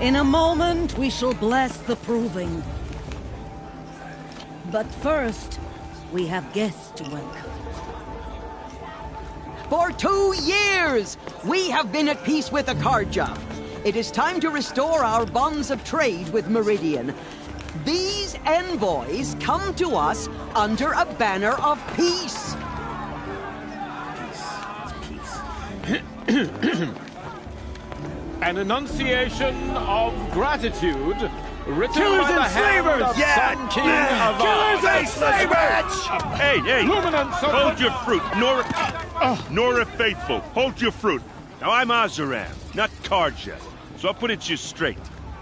In a moment, we shall bless the proving. But first, we have guests to welcome. For 2 years, we have been at peace with Akarja. It is time to restore our bonds of trade with Meridian. These envoys come to us under a banner of peace. An enunciation of gratitude written Killers by the and hand slavers! of Sun King of Killers and slavers! Hey, Luminance of hold the- your fruit. Nora Faithful, hold your fruit. Now, I'm Azaram, not Karja, so I'll put it to you straight.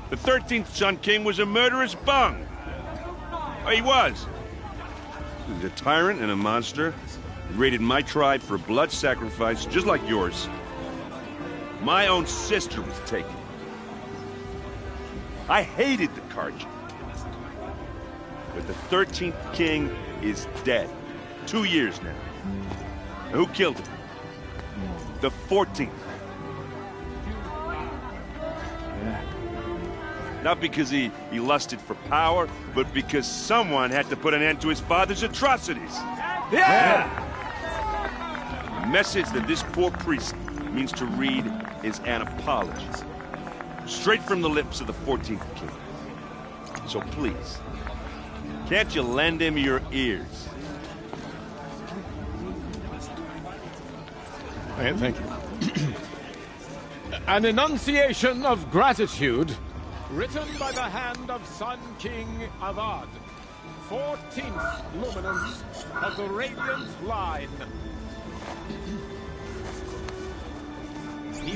The 13th Sun King was a murderous bung. Oh, he was. He was a tyrant and a monster. He raided my tribe for blood sacrifice, just like yours. My own sister was taken. I hated the Karja. But the 13th king is dead. 2 years now. And who killed him? The 14th. Not because he lusted for power, but because someone had to put an end to his father's atrocities. Yeah! The message that this poor priest means to read is an apology. Straight from the lips of the 14th king. So please, can't you lend him your ears? Thank you. An enunciation of gratitude written by the hand of Sun King Avad, 14th luminance of the Radiant Line.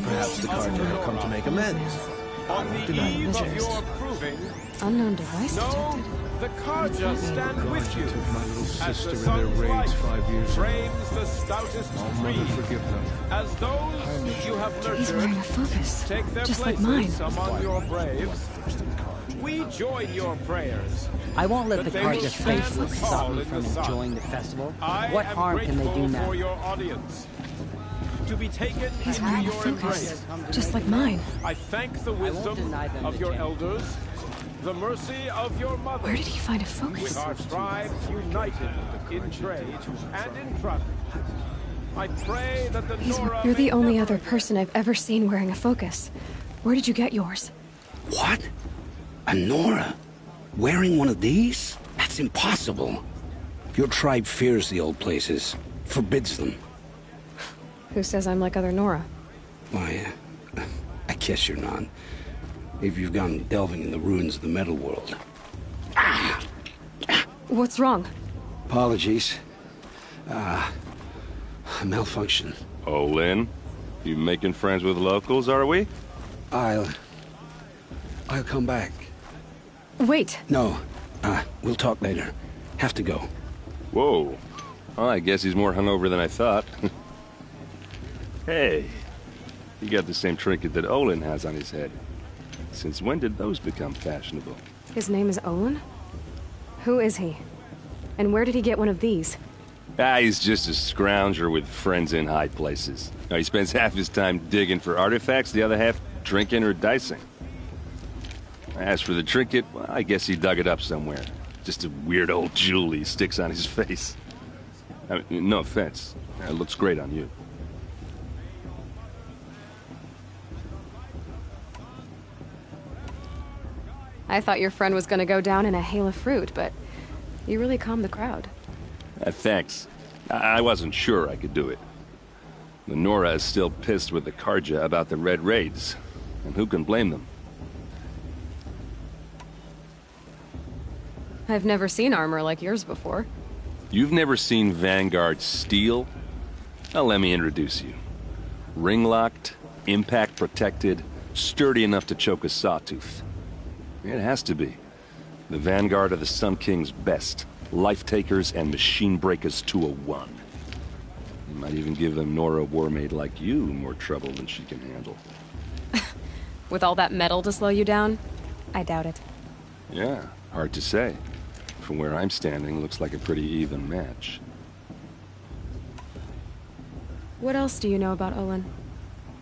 Perhaps the Karja have come to make amends. On the eve of your proving, Unknown device know detected. the Karja stand with you took my little as sister the in their sun's raids light 5 years ago. frames the stoutest Oh, Mother, tree. forgive them. As those you have He's wearing a nurtured focus, take their just like places mine. among your braves, we join your prayers. I won't let the That they will Karja's stand faithful tall stop me in from the sun. enjoying the festival. I What am harm can they do grateful now? for your audience. To be taken He's into wearing a your focus, embrace. just like mine. I thank the wisdom deny them of the your chance. elders, the mercy of your mother. Where did he find a With focus? our tribes united in trade and in trust, I pray that the Nora You're the may only never other person I've ever seen wearing a focus. Where did you get yours? What? A Nora? Wearing one of these? That's impossible. Your tribe fears the old places, forbids them. Who says I'm like other Nora? Why, I guess you're not. If you've gone delving in the ruins of the metal world. What's wrong? Apologies. A malfunction. Oh, Lynn, you making friends with locals, are we? I'll come back. Wait, No, we'll talk later. Have to go. Whoa. Well, I guess he's more hungover than I thought. Hey, you got the same trinket that Olin has on his head. Since when did those become fashionable? his name is Olin? Who is he? And where did he get one of these? He's just a scrounger with friends in high places. Now, he spends half his time digging for artifacts, the other half drinking or dicing. As for the trinket, well, I guess he dug it up somewhere. Just a weird old jewel he sticks on his face. I mean, no offense. It looks great on you. I thought your friend was gonna go down in a hail of fruit, but you really calmed the crowd. Thanks. I wasn't sure I could do it. The Nora is still pissed with the Karja about the Red Raids. And who can blame them? I've never seen armor like yours before. You've never seen Vanguard steel? Well, let me introduce you. Ring-locked, impact-protected, sturdy enough to choke a sawtooth. It has to be. The Vanguard of the Sun King's best. Life-takers and machine breakers to a one. You might even give a Nora warmaid like you more trouble than she can handle. With all that metal to slow you down? I doubt it. Yeah, hard to say. From where I'm standing, looks like a pretty even match. What else do you know about Olin?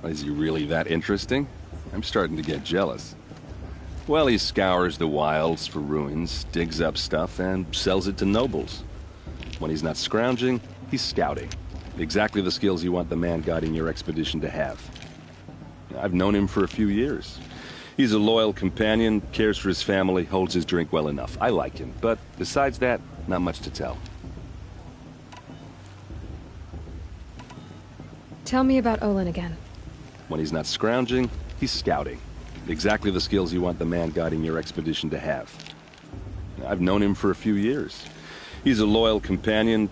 Is he really that interesting? I'm starting to get jealous. Well, he scours the wilds for ruins, digs up stuff, and sells it to nobles. When he's not scrounging, he's scouting. Exactly the skills you want the man guiding your expedition to have. I've known him for a few years. He's a loyal companion, cares for his family, holds his drink well enough. I like him, but besides that, not much to tell. Tell me about Olin again. When he's not scrounging, he's scouting. Exactly the skills you want the man guiding your expedition to have. I've known him for a few years. He's a loyal companion.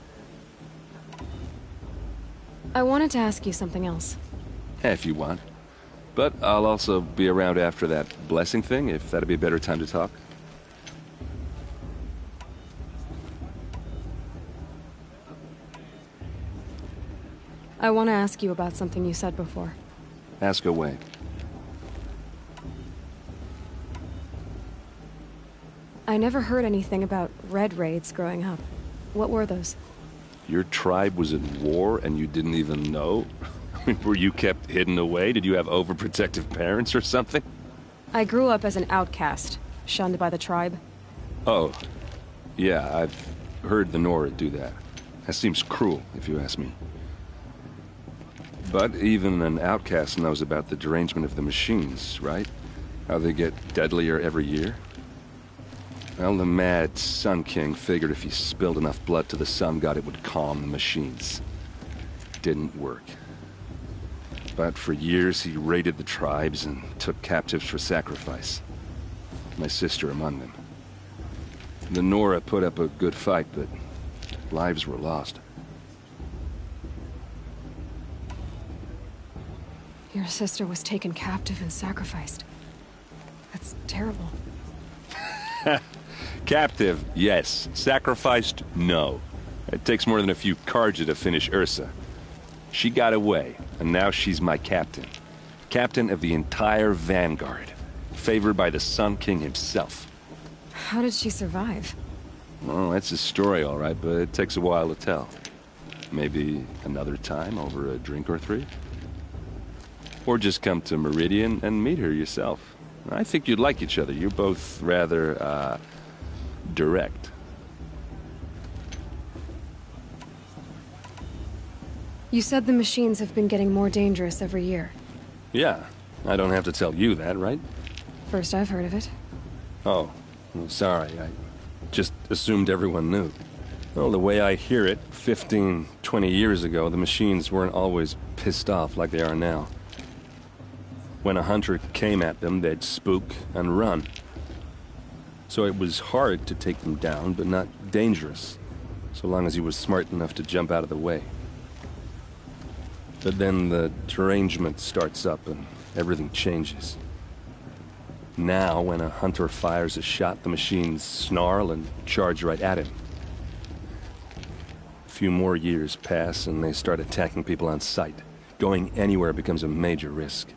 I wanted to ask you something else. If you want. But I'll also be around after that blessing thing, if that'd be a better time to talk. I want to ask you about something you said before. Ask away. I never heard anything about red raids growing up. What were those? Your tribe was in war and you didn't even know? Were you kept hidden away? Did you have overprotective parents or something? I grew up as an outcast, shunned by the tribe. Oh, yeah, I've heard the Nora do that. That seems cruel, if you ask me. But even an outcast knows about the derangement of the machines, right? How they get deadlier every year? Well, the mad Sun King figured if he spilled enough blood to the Sun God, it would calm the machines. Didn't work. But for years, he raided the tribes and took captives for sacrifice. My sister among them. The Nora put up a good fight, but lives were lost. Your sister was taken captive and sacrificed. That's terrible. Captive, yes. Sacrificed, no. It takes more than a few Carja to finish Ursa. She got away, and now she's my captain. Captain of the entire Vanguard. Favored by the Sun King himself. How did she survive? Well, that's a story, all right, but it takes a while to tell. Maybe another time over a drink or three? Or just come to Meridian and meet her yourself. I think you'd like each other. You're both rather, direct. You said the machines have been getting more dangerous every year. Yeah, I don't have to tell you that, right? First I've heard of it. Oh, sorry, I just assumed everyone knew. Well, the way I hear it, 15, 20 years ago, the machines weren't always pissed off like they are now. When a hunter came at them, they'd spook and run. So it was hard to take them down, but not dangerous, so long as he was smart enough to jump out of the way. But then the derangement starts up and everything changes. Now, when a hunter fires a shot, the machines snarl and charge right at him. A few more years pass and they start attacking people on sight. Going anywhere becomes a major risk.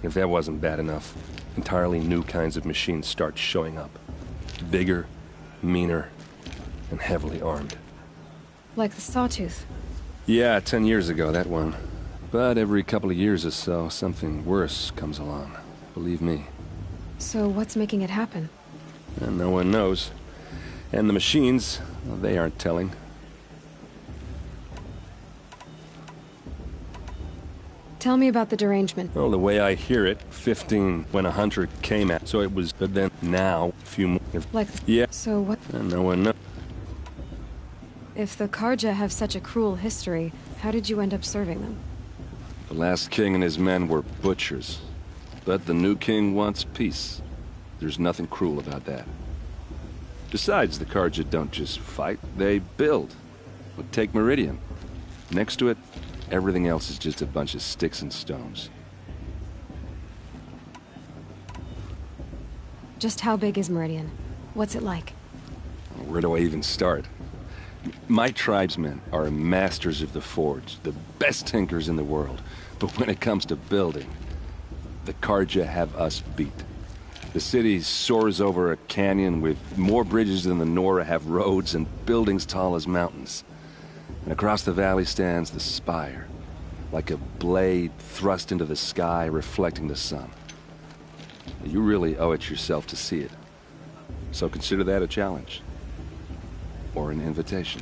If that wasn't bad enough, entirely new kinds of machines start showing up. Bigger, meaner, and heavily armed. Like the Sawtooth. Yeah, 10 years ago, that one. But every couple of years or so, something worse comes along. Believe me. So what's making it happen? And no one knows. And the machines, well, they aren't telling. Tell me about the derangement. Well, the way I hear it, 15 when a hunter came at. So it was, but then now, a few more. Like, yeah. So what? And no one knows. If the Carja have such a cruel history, how did you end up serving them? The last king and his men were butchers. But the new king wants peace. There's nothing cruel about that. Besides, the Carja don't just fight, they build. But take Meridian. Next to it, everything else is just a bunch of sticks and stones. Just how big is Meridian? What's it like? Where do I even start? My tribesmen are masters of the forge, the best tinkers in the world. But when it comes to building, the Carja have us beat. The city soars over a canyon with more bridges than the Nora have roads and buildings tall as mountains. And across the valley stands the spire, like a blade thrust into the sky reflecting the sun. You really owe it yourself to see it. So consider that a challenge. Or an invitation.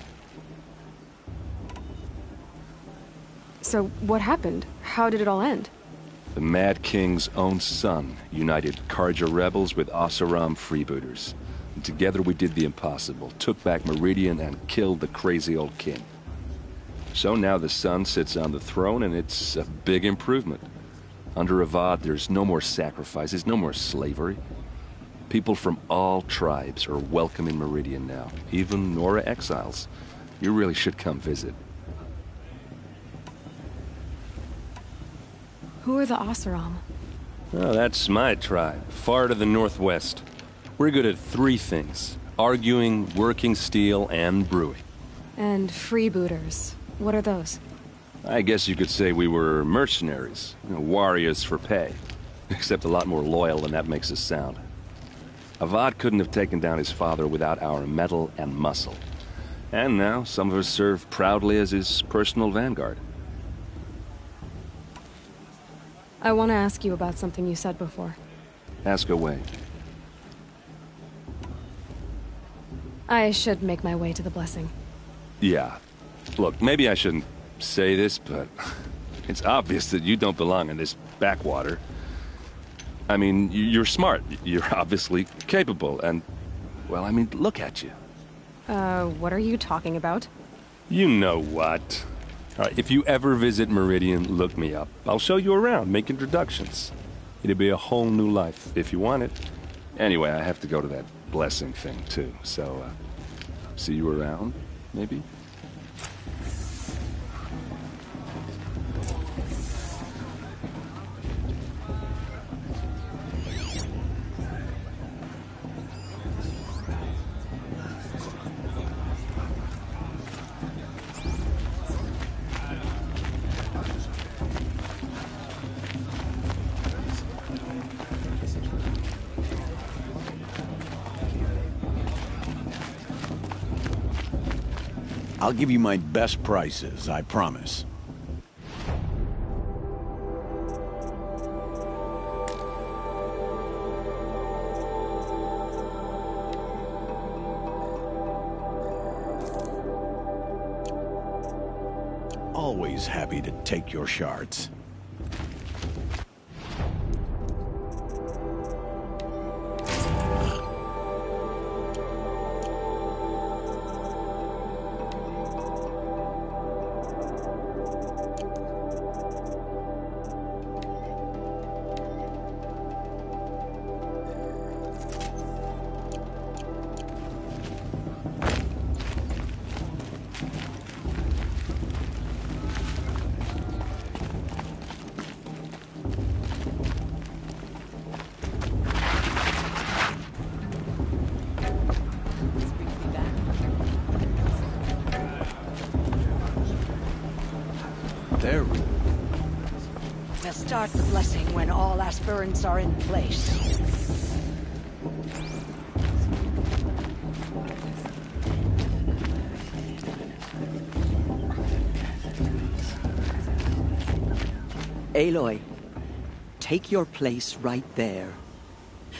So, what happened? How did it all end? The Mad King's own son united Karja rebels with Oseram freebooters. And together we did the impossible, took back Meridian and killed the crazy old king. So now the son sits on the throne and it's a big improvement. Under Avad, there's no more sacrifices, no more slavery. People from all tribes are welcome in Meridian now, even Nora exiles. You really should come visit. Who are the Oseram? Oh, that's my tribe, far to the northwest. We're good at 3 things: arguing, working steel, and brewing. And freebooters. What are those? I guess you could say we were mercenaries, warriors for pay. Except a lot more loyal than that makes us sound. Avad couldn't have taken down his father without our metal and muscle. And now some of us serve proudly as his personal vanguard. I want to ask you about something you said before. Ask away. I should make my way to the blessing. Yeah. Look, maybe I shouldn't say this, but it's obvious that you don't belong in this backwater. I mean, you're smart. You're obviously capable, and, well, I mean, look at you. What are you talking about? You know what. All right, if you ever visit Meridian, look me up. I'll show you around, make introductions. It'll be a whole new life, if you want it. Anyway, I have to go to that blessing thing, too, so, see you around, maybe? I'll give you my best prices, I promise. Always happy to take your shards. There. We'll start the blessing when all aspirants are in place. Aloy, take your place right there.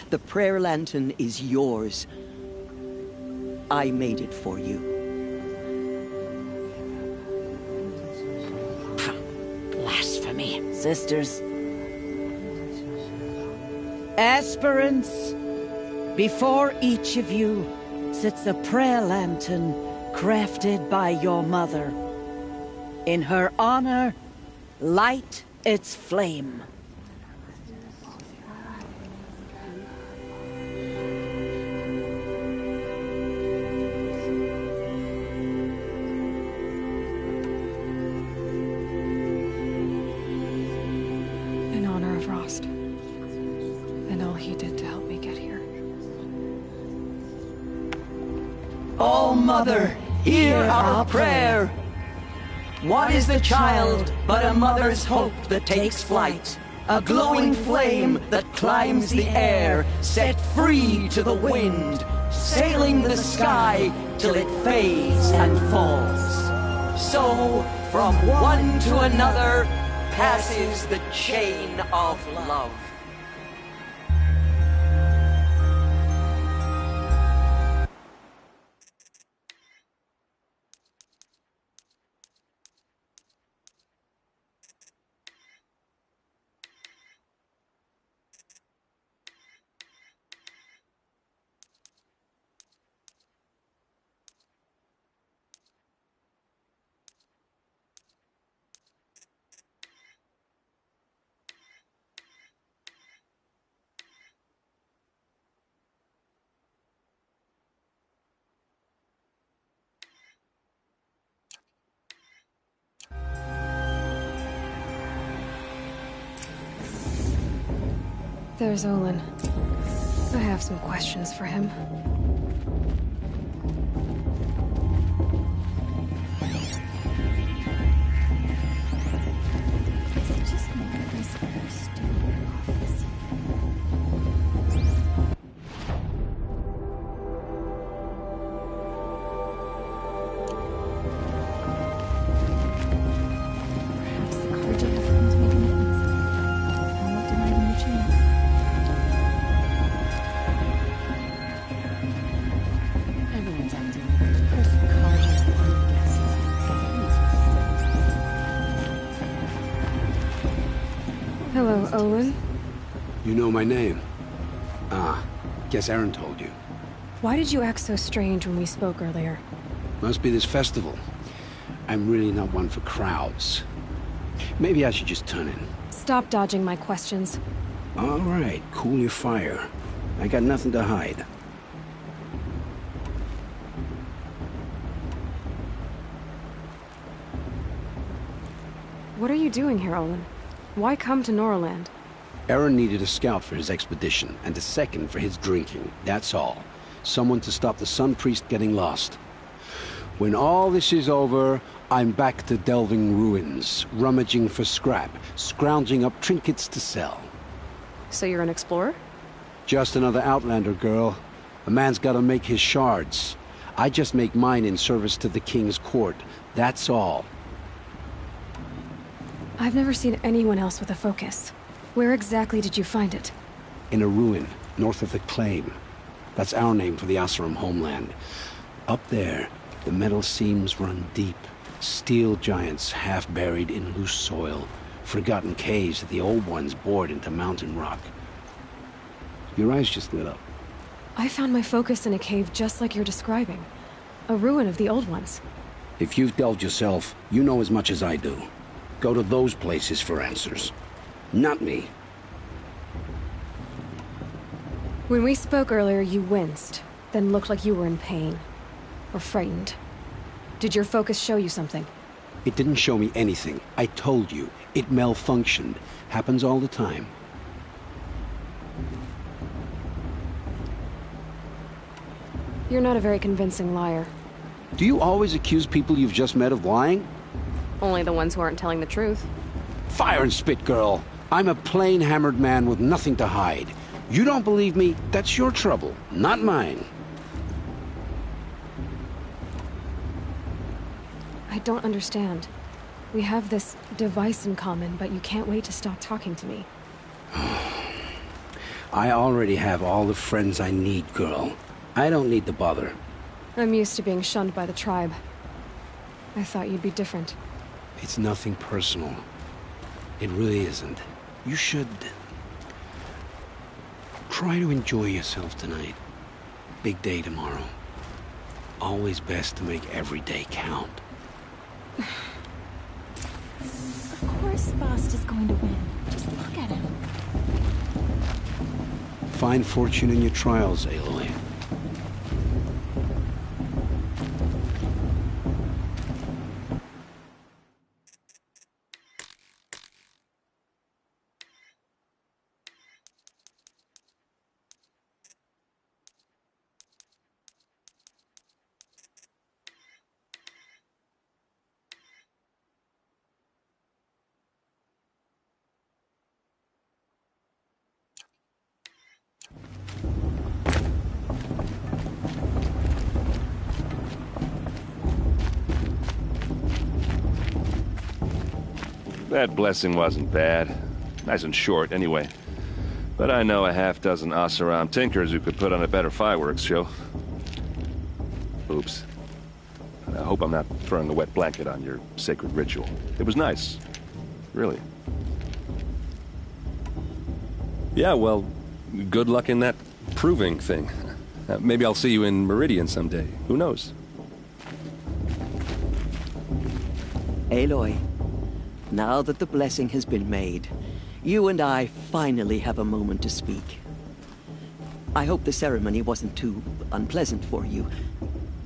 The prayer lantern is yours. I made it for you. Blasphemy, sisters. Aspirants, before each of you sits a prayer lantern crafted by your mother. In her honor, light its flame. In honor of Rost. And all he did to help me get here. Oh, Mother, hear our prayer. What is the child but a mother's hope that takes flight? A glowing flame that climbs the air, set free to the wind, sailing the sky till it fades and falls. So, from one to another, passes the chain of love. There's Olin. I have some questions for him. Hello, Olin. You know my name? Ah, guess Aaron told you. Why did you act so strange when we spoke earlier? Must be this festival. I'm really not one for crowds. Maybe I should just turn in. Stop dodging my questions. All right, cool your fire. I got nothing to hide. What are you doing here, Olin? Why come to Norland? Aaron needed a scout for his expedition, and a second for his drinking. That's all. Someone to stop the Sun Priest getting lost. When all this is over, I'm back to delving ruins, rummaging for scrap, scrounging up trinkets to sell. So you're an explorer? Just another Outlander, girl. A man's gotta make his shards. I just make mine in service to the King's court. That's all. I've never seen anyone else with a focus. Where exactly did you find it? In a ruin, north of the Claim. That's our name for the Oseram homeland. Up there, the metal seams run deep. Steel giants half buried in loose soil. Forgotten caves that the old ones bored into mountain rock. Your eyes just lit up. I found my focus in a cave just like you're describing. A ruin of the old ones. If you've delved yourself, you know as much as I do. Go to those places for answers. Not me. When we spoke earlier, you winced, then looked like you were in pain. Or frightened. Did your focus show you something? It didn't show me anything. I told you. It malfunctioned. Happens all the time. You're not a very convincing liar. Do you always accuse people you've just met of lying? Only the ones who aren't telling the truth. Fire and spit, girl. I'm a plain hammered man with nothing to hide. You don't believe me, that's your trouble, not mine. I don't understand. We have this device in common, but you can't wait to stop talking to me. I already have all the friends I need, girl. I don't need the bother. I'm used to being shunned by the tribe. I thought you'd be different. It's nothing personal. It really isn't. You should... try to enjoy yourself tonight. Big day tomorrow. Always best to make every day count. Of course Bast is going to win. Just look at him. Find fortune in your trials, Aloy. That blessing wasn't bad. Nice and short, anyway. But I know a half-dozen Oseram tinkers who could put on a better fireworks show. Oops. I hope I'm not throwing a wet blanket on your sacred ritual. It was nice. Really. Yeah, well, good luck in that proving thing. Maybe I'll see you in Meridian someday. Who knows? Aloy, now that the blessing has been made, you and I finally have a moment to speak. I hope the ceremony wasn't too unpleasant for you,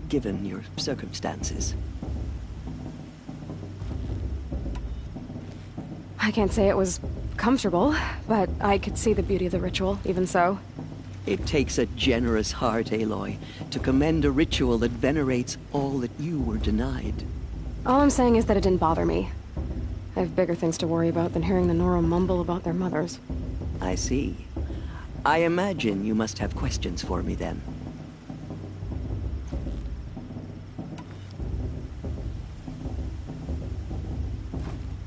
given your circumstances. I can't say it was comfortable, but I could see the beauty of the ritual, even so. It takes a generous heart, Aloy, to commend a ritual that venerates all that you were denied. All I'm saying is that it didn't bother me. I have bigger things to worry about than hearing the Nora mumble about their mothers. I see. I imagine you must have questions for me then.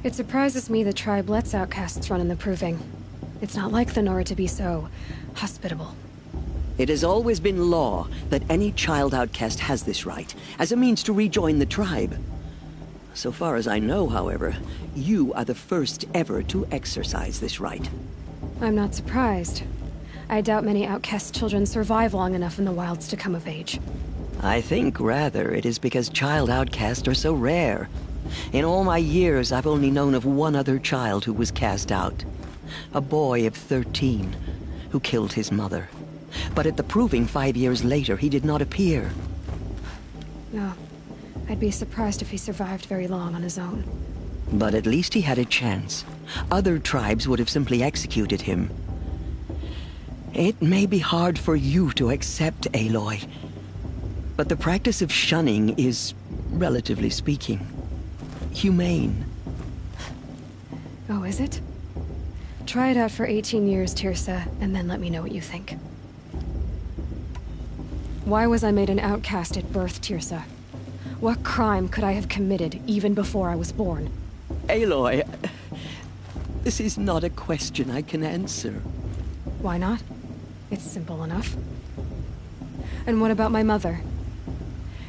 It surprises me the tribe lets outcasts run in the Proving. It's not like the Nora to be so hospitable. It has always been law that any child outcast has this right, as a means to rejoin the tribe. So far as I know, however, you are the first ever to exercise this right. I'm not surprised. I doubt many outcast children survive long enough in the wilds to come of age. I think, rather, it is because child outcasts are so rare. In all my years, I've only known of one other child who was cast out. A boy of 13, who killed his mother. But at the Proving 5 years later, he did not appear. No. I'd be surprised if he survived very long on his own. But at least he had a chance. Other tribes would have simply executed him. It may be hard for you to accept, Aloy, but the practice of shunning is, relatively speaking, humane. Oh, is it? Try it out for 18 years, Tirsa, and then let me know what you think. Why was I made an outcast at birth, Tirsa? What crime could I have committed even before I was born? Aloy, this is not a question I can answer. Why not? It's simple enough. And what about my mother?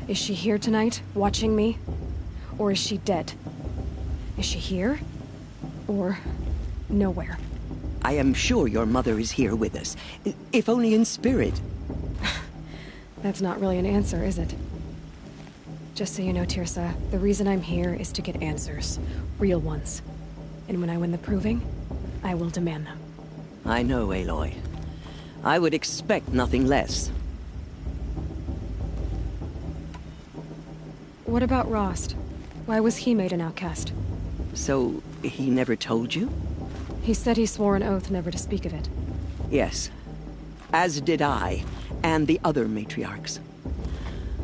Is she here tonight, watching me? Or is she dead? Is she here? Or nowhere? I am sure your mother is here with us, if only in spirit. That's not really an answer, is it? Just so you know, Tirsa, the reason I'm here is to get answers. Real ones. And when I win the Proving, I will demand them. I know, Aloy. I would expect nothing less. What about Rost? Why was he made an outcast? So, he never told you? He said he swore an oath never to speak of it. Yes. As did I, and the other matriarchs.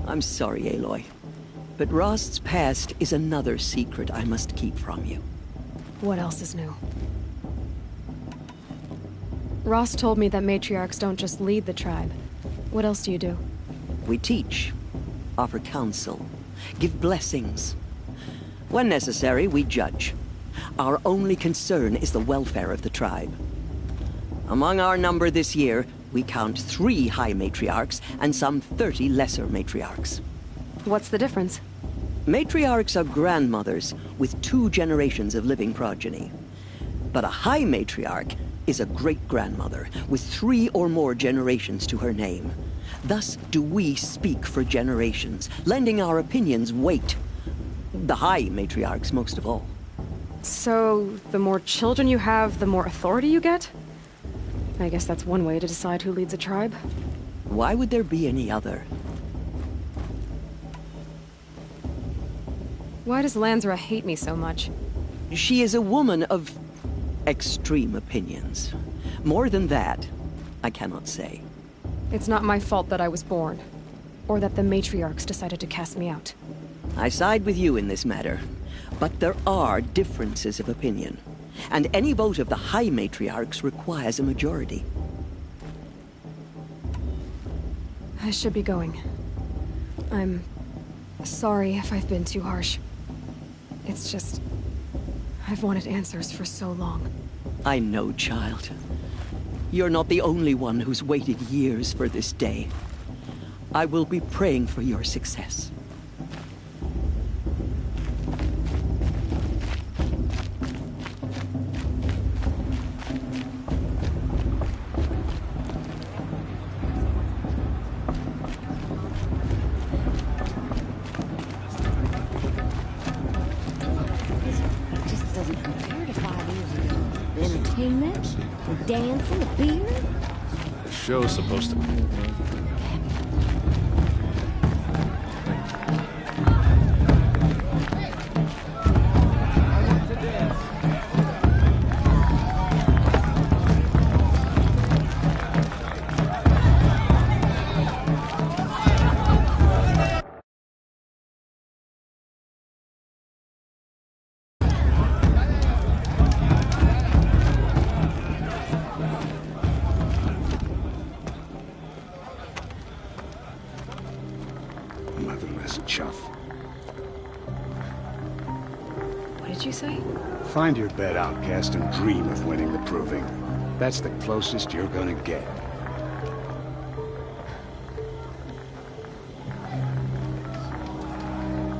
I'm sorry, Aloy, but Rost's past is another secret I must keep from you. What else is new? Rost told me that matriarchs don't just lead the tribe. What else do you do? We teach, offer counsel, give blessings. When necessary, we judge. Our only concern is the welfare of the tribe. Among our number this year, we count 3 high matriarchs and some 30 lesser matriarchs. What's the difference? Matriarchs are grandmothers with 2 generations of living progeny. But a high matriarch is a great-grandmother with 3 or more generations to her name. Thus do we speak for generations, lending our opinions weight. The high matriarchs most of all. So, the more children you have, the more authority you get? I guess that's one way to decide who leads a tribe. Why would there be any other? Why does Lansra hate me so much? She is a woman of extreme opinions. More than that, I cannot say. It's not my fault that I was born. Or that the matriarchs decided to cast me out. I side with you in this matter. But there are differences of opinion. And any vote of the high matriarchs requires a majority. I should be going. I'm sorry if I've been too harsh. It's just... I've wanted answers for so long. I know, child. You're not the only one who's waited years for this day. I will be praying for your success. Dancing, the beer? The show's supposed to be. chuff. What did you say? Find your bed, outcast, and dream of winning the proving. That's the closest you're gonna get.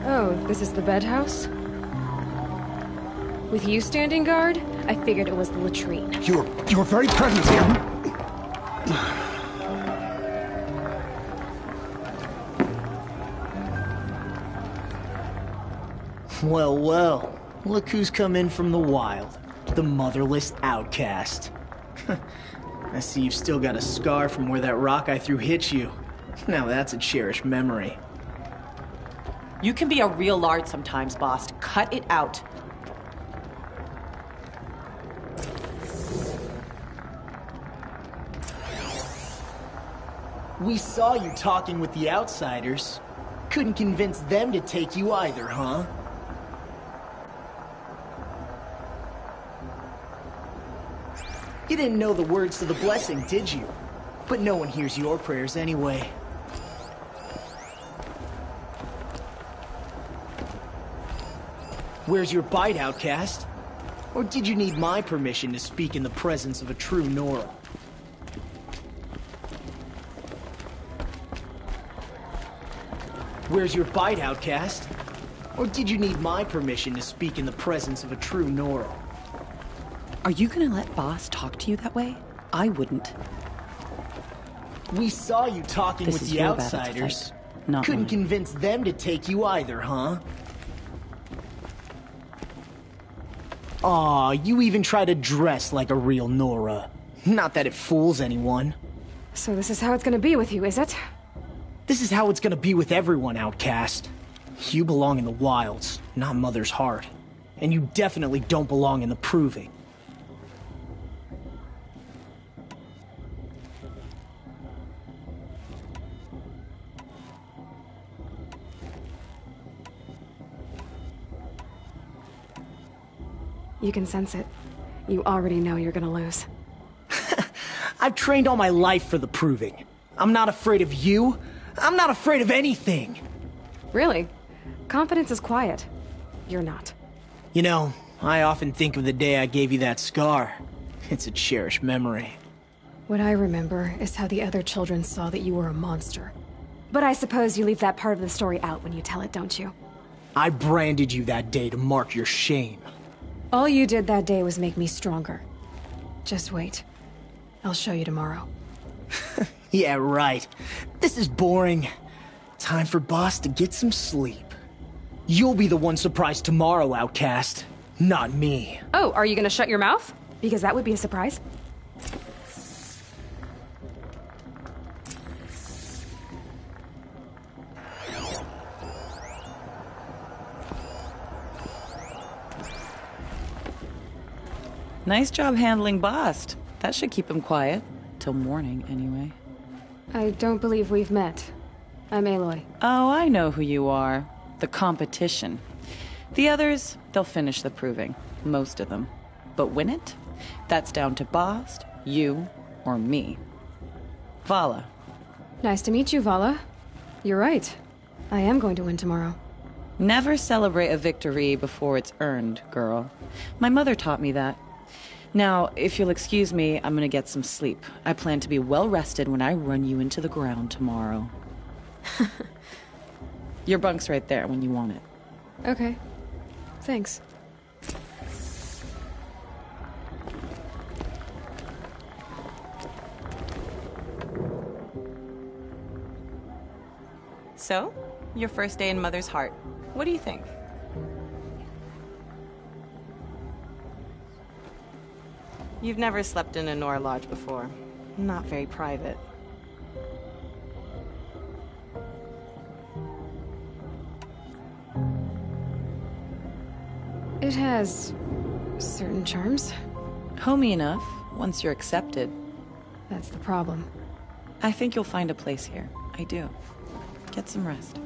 Oh, this is the bed house? With you standing guard, I figured it was the latrine. Your very presence here. Well, well. Look who's come in from the wild. The motherless outcast. I see you've still got a scar from where that rock I threw hit you. Now that's a cherished memory. You can be a real lard sometimes, boss. Cut it out. We saw you talking with the outsiders. Couldn't convince them to take you either, huh? You didn't know the words to the blessing, did you? But no one hears your prayers anyway. Where's your bite, outcast? Or did you need my permission to speak in the presence of a true Nora? Where's your bite, outcast? Or did you need my permission to speak in the presence of a true Nora? Are you gonna let boss talk to you that way? I wouldn't. We saw you talking with the outsiders. Couldn't convince them to take you either, huh? Aw, you even try to dress like a real Nora. Not that it fools anyone. So this is how it's gonna be with you, is it? This is how it's gonna be with everyone, outcast. You belong in the wilds, not Mother's heart. And you definitely don't belong in the proving. You can sense it. You already know you're gonna lose. I've trained all my life for the proving. I'm not afraid of you. I'm not afraid of anything. Really? Confidence is quiet. You're not. You know, I often think of the day I gave you that scar. It's a cherished memory. What I remember is how the other children saw that you were a monster. But I suppose you leave that part of the story out when you tell it, don't you? I branded you that day to mark your shame. All you did that day was make me stronger. Just wait. I'll show you tomorrow. Yeah, right. This is boring. Time for boss to get some sleep. You'll be the one surprised tomorrow, outcast. Not me. Oh, are you gonna shut your mouth? Because that would be a surprise. Nice job handling Bast. That should keep him quiet. Till morning, anyway. I don't believe we've met. I'm Aloy. Oh, I know who you are. The competition. The others, they'll finish the proving. Most of them. But win it? That's down to Bast, you, or me. Vala. Nice to meet you, Vala. You're right. I am going to win tomorrow. Never celebrate a victory before it's earned, girl. My mother taught me that. Now, if you'll excuse me, I'm gonna get some sleep. I plan to be well rested when I run you into the ground tomorrow. Your bunk's right there when you want it. Okay. Thanks. So, your first day in Mother's heart. What do you think? You've never slept in a Nora lodge before. Not very private. It has certain charms. Homey enough, once you're accepted. That's the problem. I think you'll find a place here. I do. Get some rest.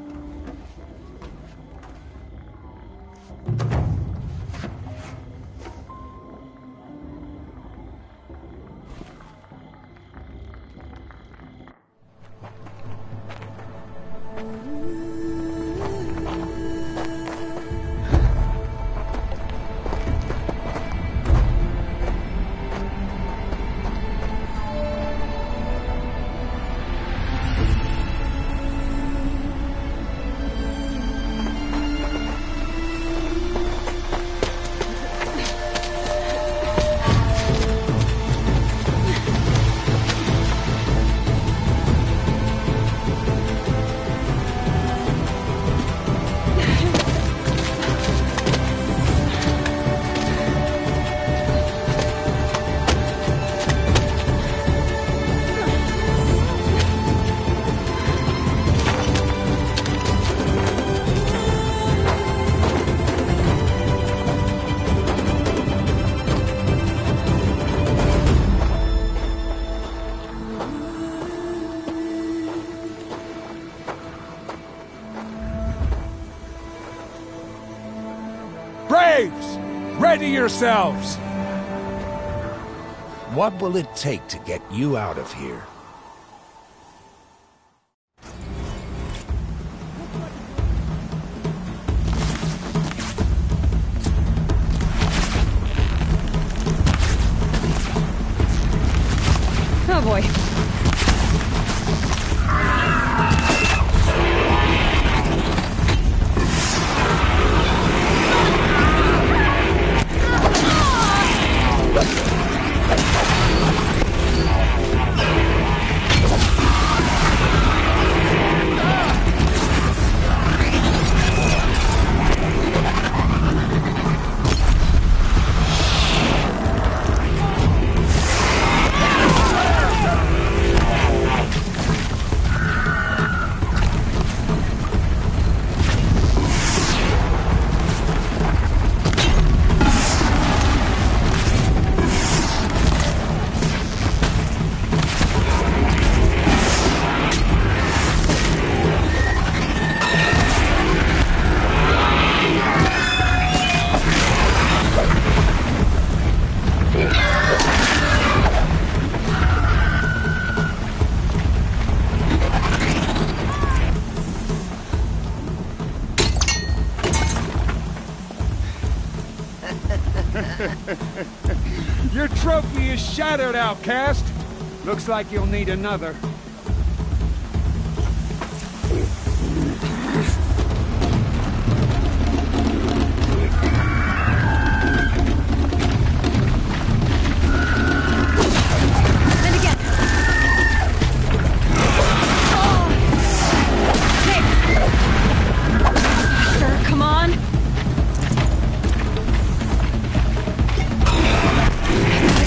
Braves! Ready yourselves! What will it take to get you out of here? Oh boy. Your trophy is shattered, outcast. Looks like you'll need another. And again. Hey. Sure, come on.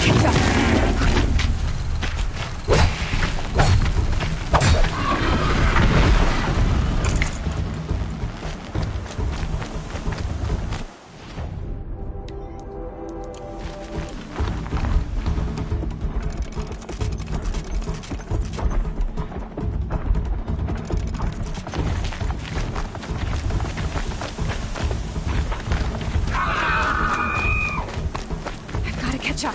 Catch up. Catch up.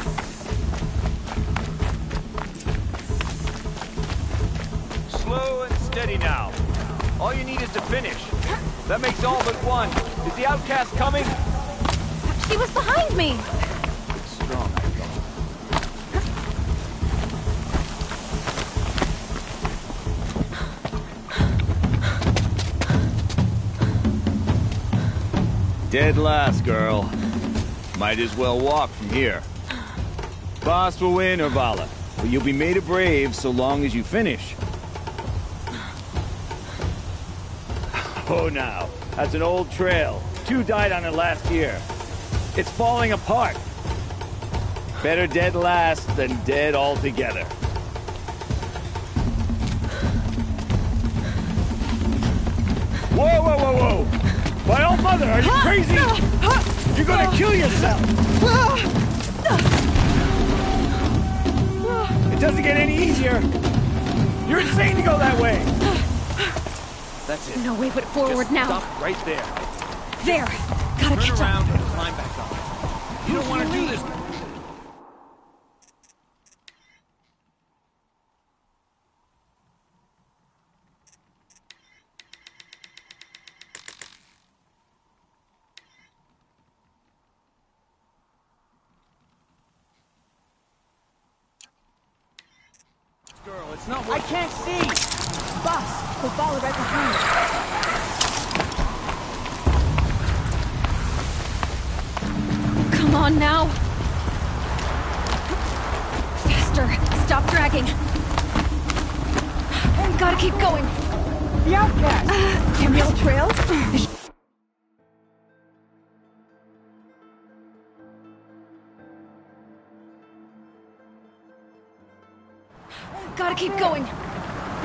Slow and steady now. All you need is to finish. That makes all but one. Is the outcast coming? She was behind me. It's strong, I thought. Dead last, girl. Might as well walk from here. Boss will win, Urvala, but you'll be made a brave so long as you finish. Oh, now, that's an old trail. 2 died on it last year. It's falling apart. Better dead last than dead altogether. Whoa, whoa, whoa, whoa! My old mother, are you crazy? You're gonna kill yourself! It doesn't get any easier. You're insane to go that way. That's it. No way but forward Just now. stop right there. There. Gotta Turn catch around up. and climb back up. You don't want to do this. Girl, it's not. I can't see! Boss, we'll follow right behind us. Come on now. Faster. Stop dragging. Gotta keep going. The outcast! Camille Trail? Gotta keep going.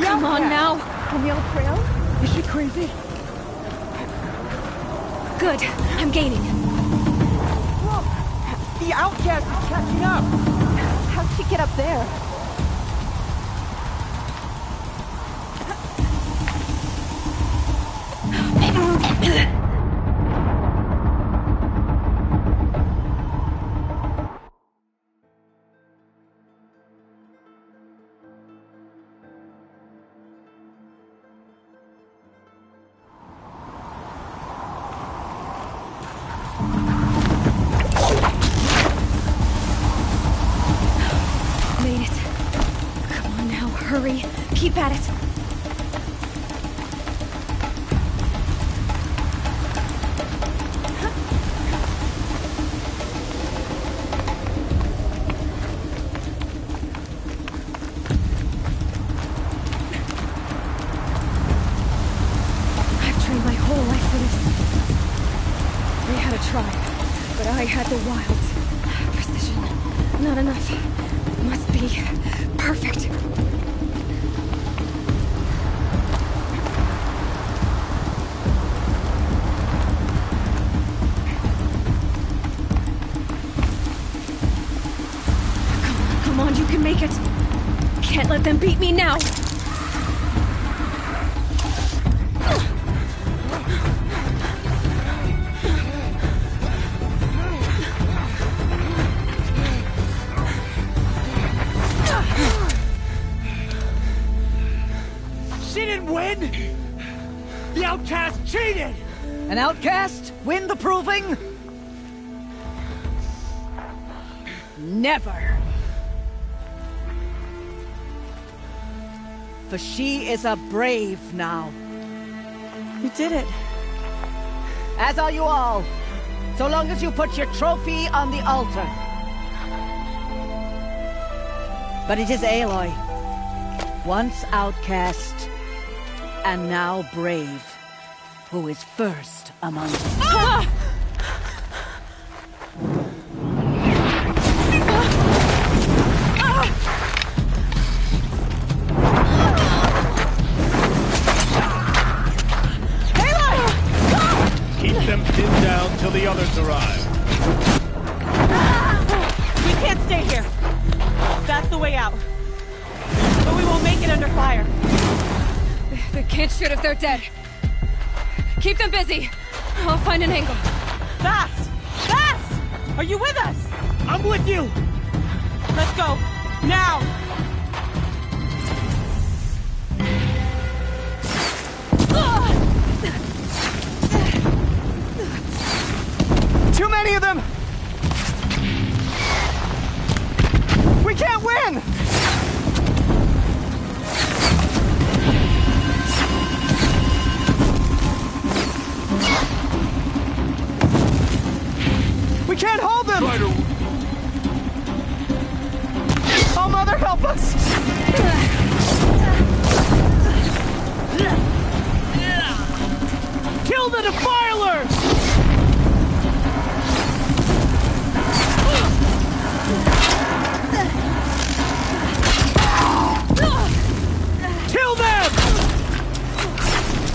Come on now. Camille Trail? Is she crazy? Good. I'm gaining. Look! The outcast is catching up! How'd she get up there? hurry. Keep at it. I've trained my whole life for this. They had a tribe, but I had the wilds. Precision. Not enough. Must be perfect. Come on, you can make it. Can't let them beat me now. The outcast cheated! An outcast? Win the proving? Never. For she is a brave now. You did it. As are you all. So long as you put your trophy on the altar. But it is Aloy. Once outcast, and now brave, who is first among them. Ah! Keep them pinned down till the others arrive. We can't stay here. That's the way out. But we won't make it under fire. They can't shoot if they're dead. Keep them busy. I'll find an angle. Fast! Fast! Are you with us? I'm with you! Let's go. Now! Too many of them! We can't win! We can't hold them! Oh, Mother, help us! Kill the defilers! Kill them!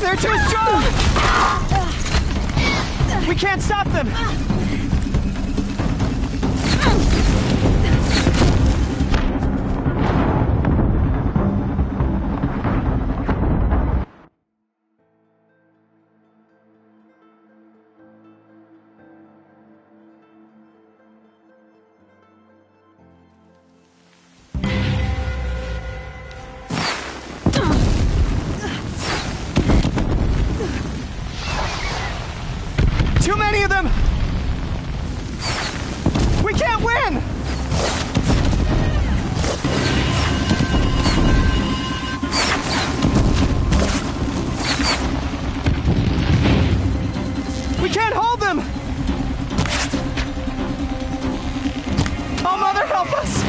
They're too strong! We can't stop them! Too many of them! We can't win! We can't hold them! Oh, Mother, help us!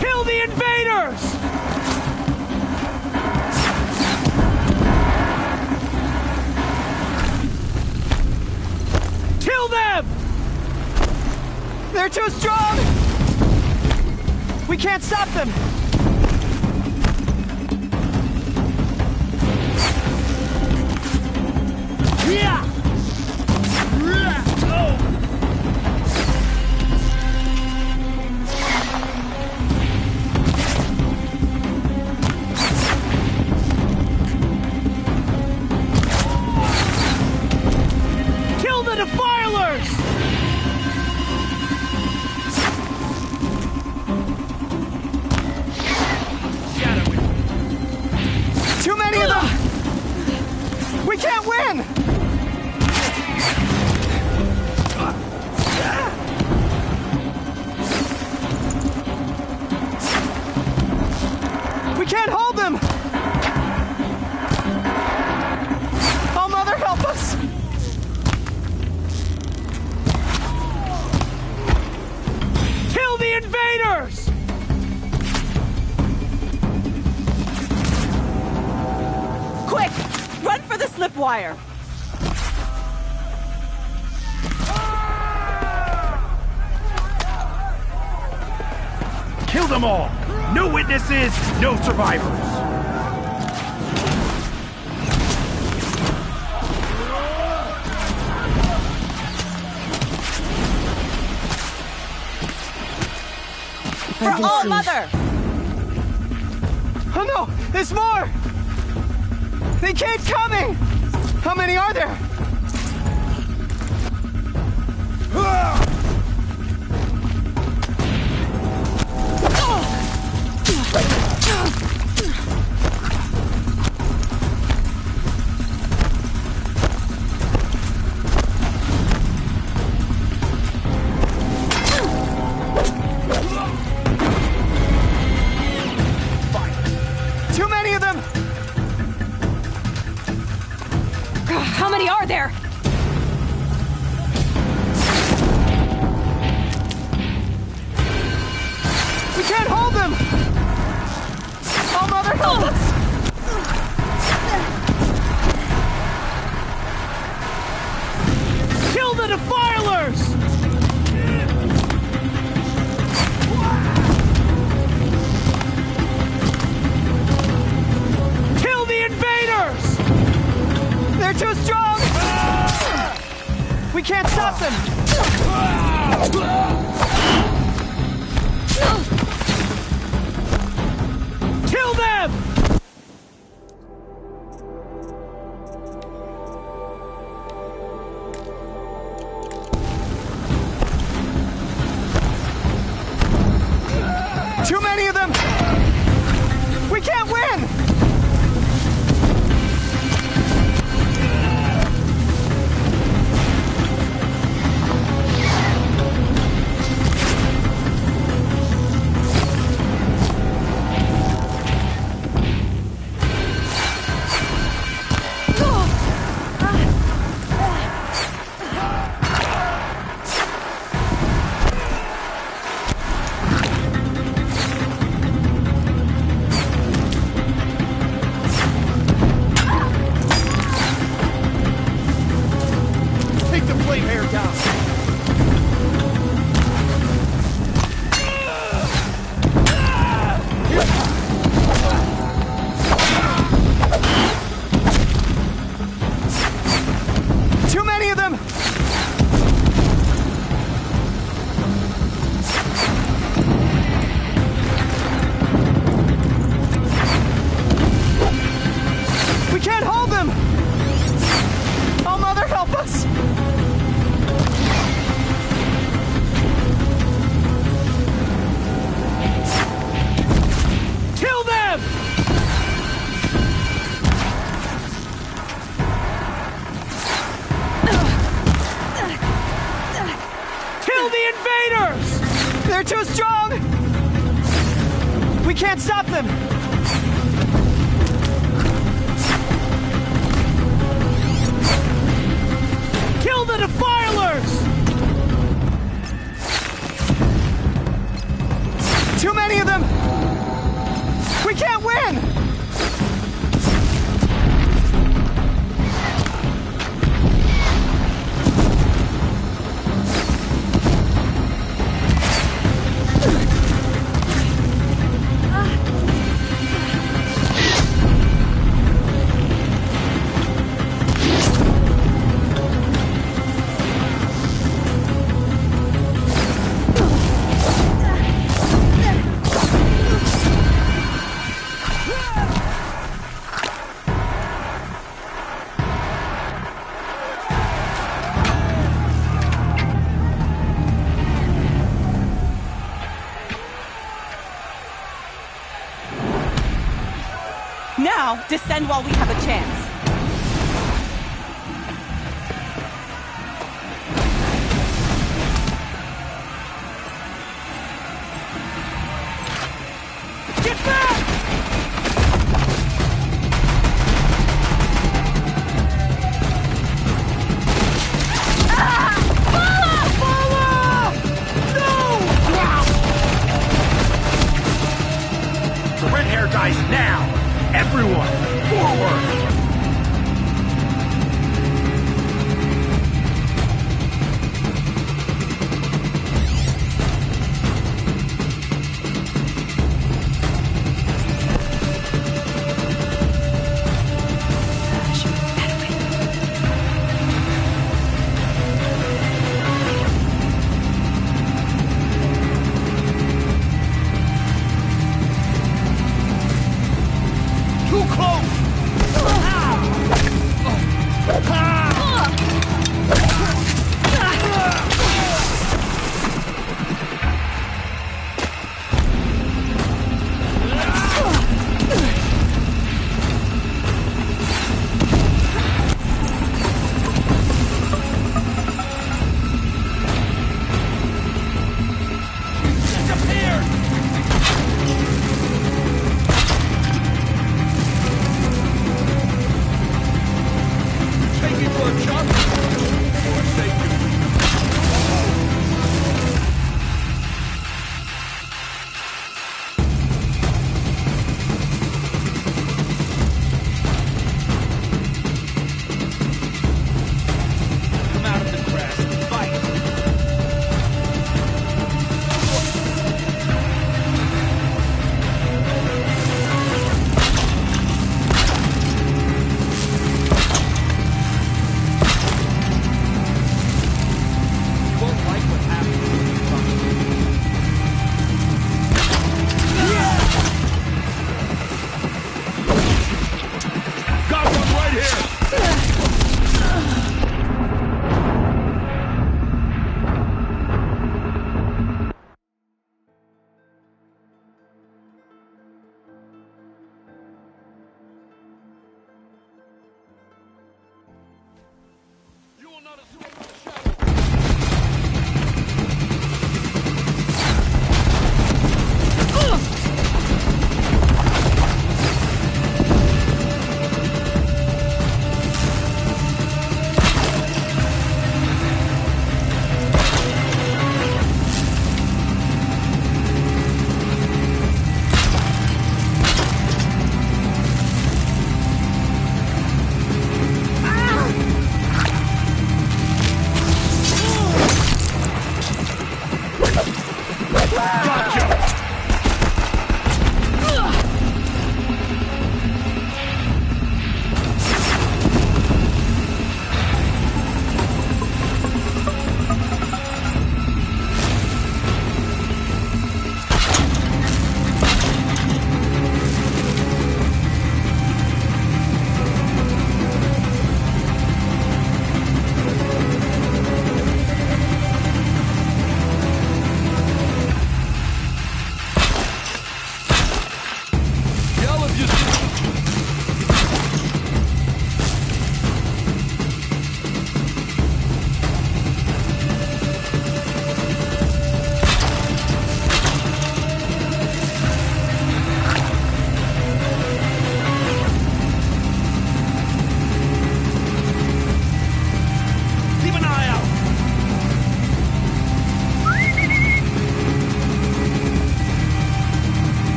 Kill the invaders! Kill them! They're too strong! We can't stop them! Yeah! Kill the defilers! Too many of them! We can't win! wire. Kill them all! No witnesses, no survivors! For All Mother! Oh no! There's more! They keep coming! How many are there? Too many of them! How many are there? We can't hold them! Oh, Mother, help us! Kill the defilers! Kill the invaders! They're too strong! We can't stop them! Kill them! Too many of them! We can't win! Take the flame hair down! Too many of them! We can't hold them! Oh, Mother, help us! Kill them! Kill the invaders! They're too strong! We can't stop them! Kill the defilers! Too many of them! We can't win! Now, descend while we have a chance. Get back! The red hair dies now! Everyone, forward!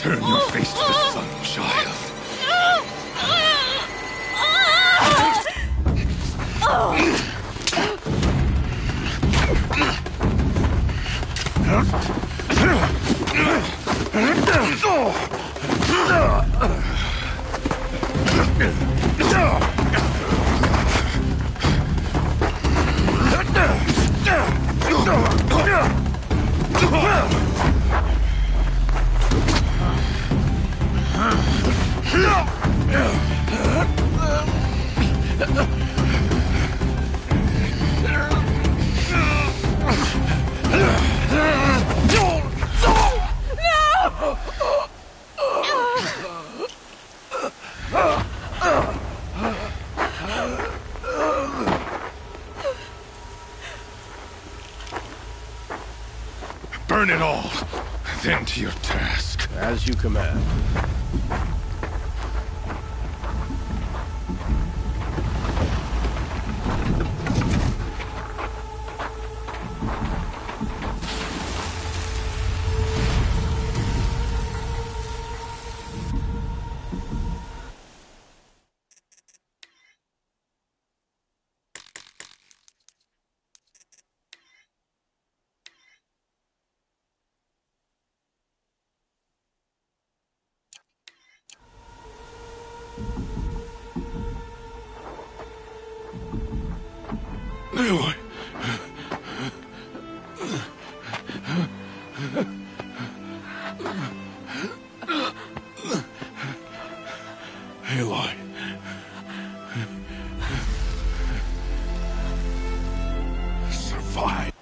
Turn your face to the sun, child. Burn it all, then to your task. As you command. Aloy. Aloy. Survive.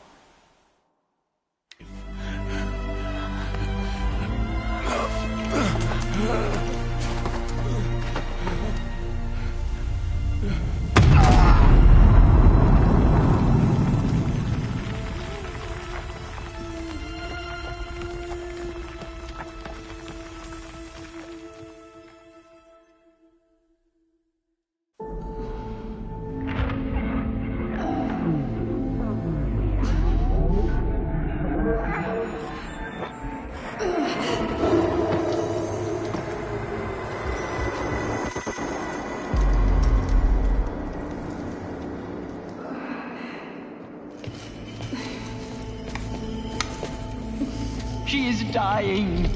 She is dying.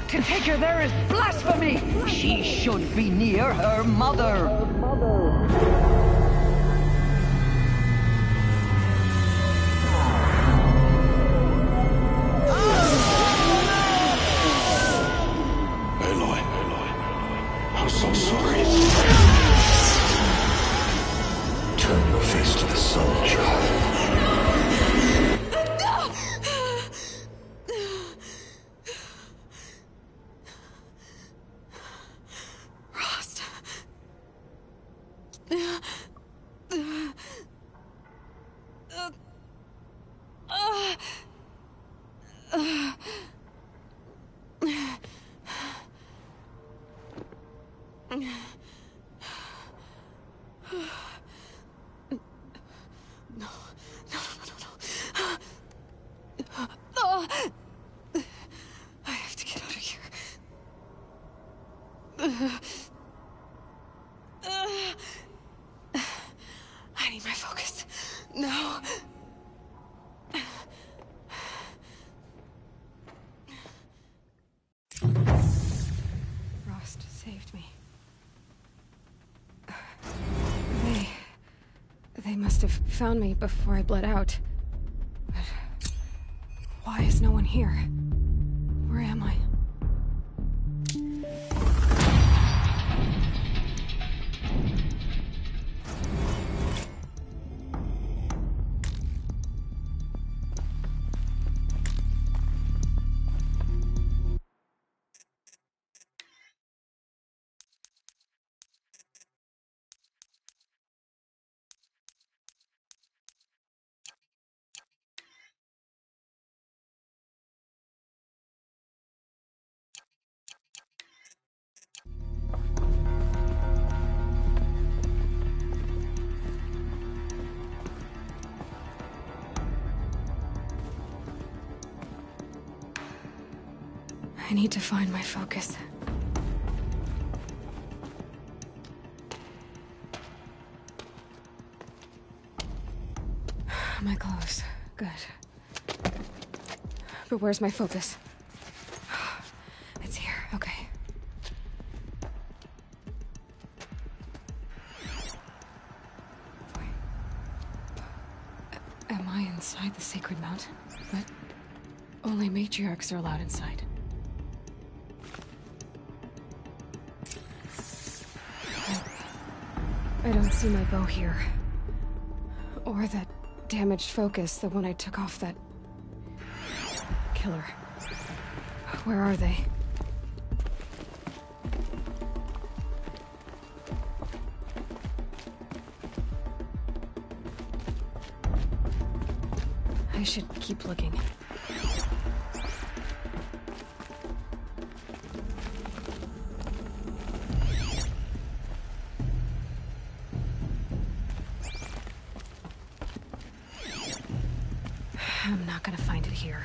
To take her there is blasphemy! She should be near her mother. Aloy, I'm so sorry. Turn your face to the sun, child. Rost. I have to get out of here. I need my focus. No. Rost saved me. They must have found me before I bled out. But why is no one here? Where am I? I need to find my focus. My clothes. Good. But where's my focus? It's here. Okay. Wait. Am I inside the sacred mountain? But only matriarchs are allowed inside. I don't see my bow here. Or that damaged focus, the one I took off that killer. Where are they? I should keep looking. I'm not gonna find it here.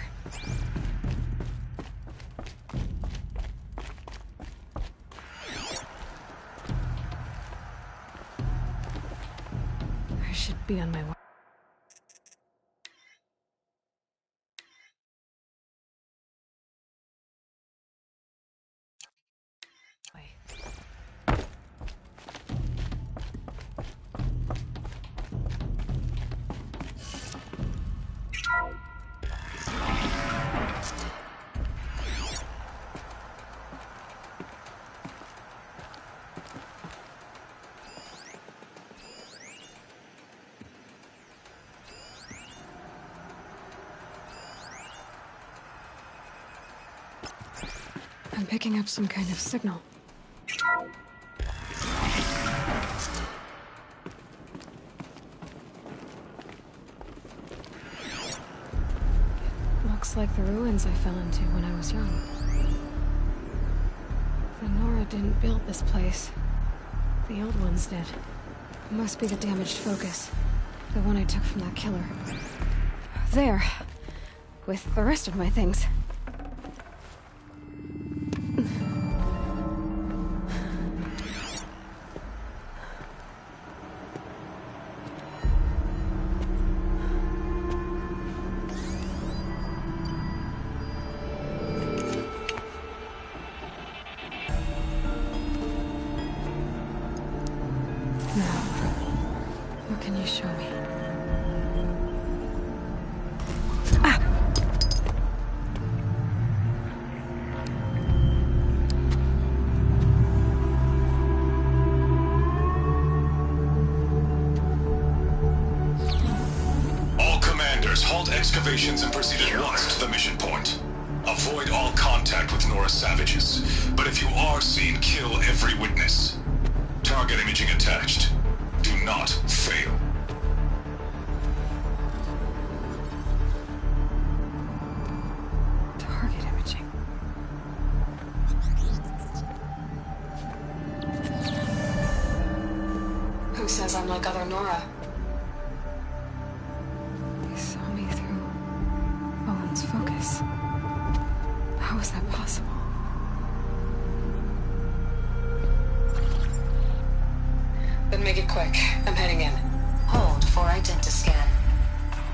I should be on my way. I'm picking up some kind of signal. It looks like the ruins I fell into when I was young. The Nora didn't build this place. The old ones did. It must be the damaged focus. The one I took from that killer. There. With the rest of my things. What can you show me? All commanders, halt excavations and proceed at once to the mission point. Avoid all contact with Nora savages, but if you are seen, kill every witness. Target imaging attached. Do not fail. Target imaging. Who says I'm like other Nora? They saw me through Owen's focus. How is that possible? Then make it quick. I'm heading in. Hold for identiscan.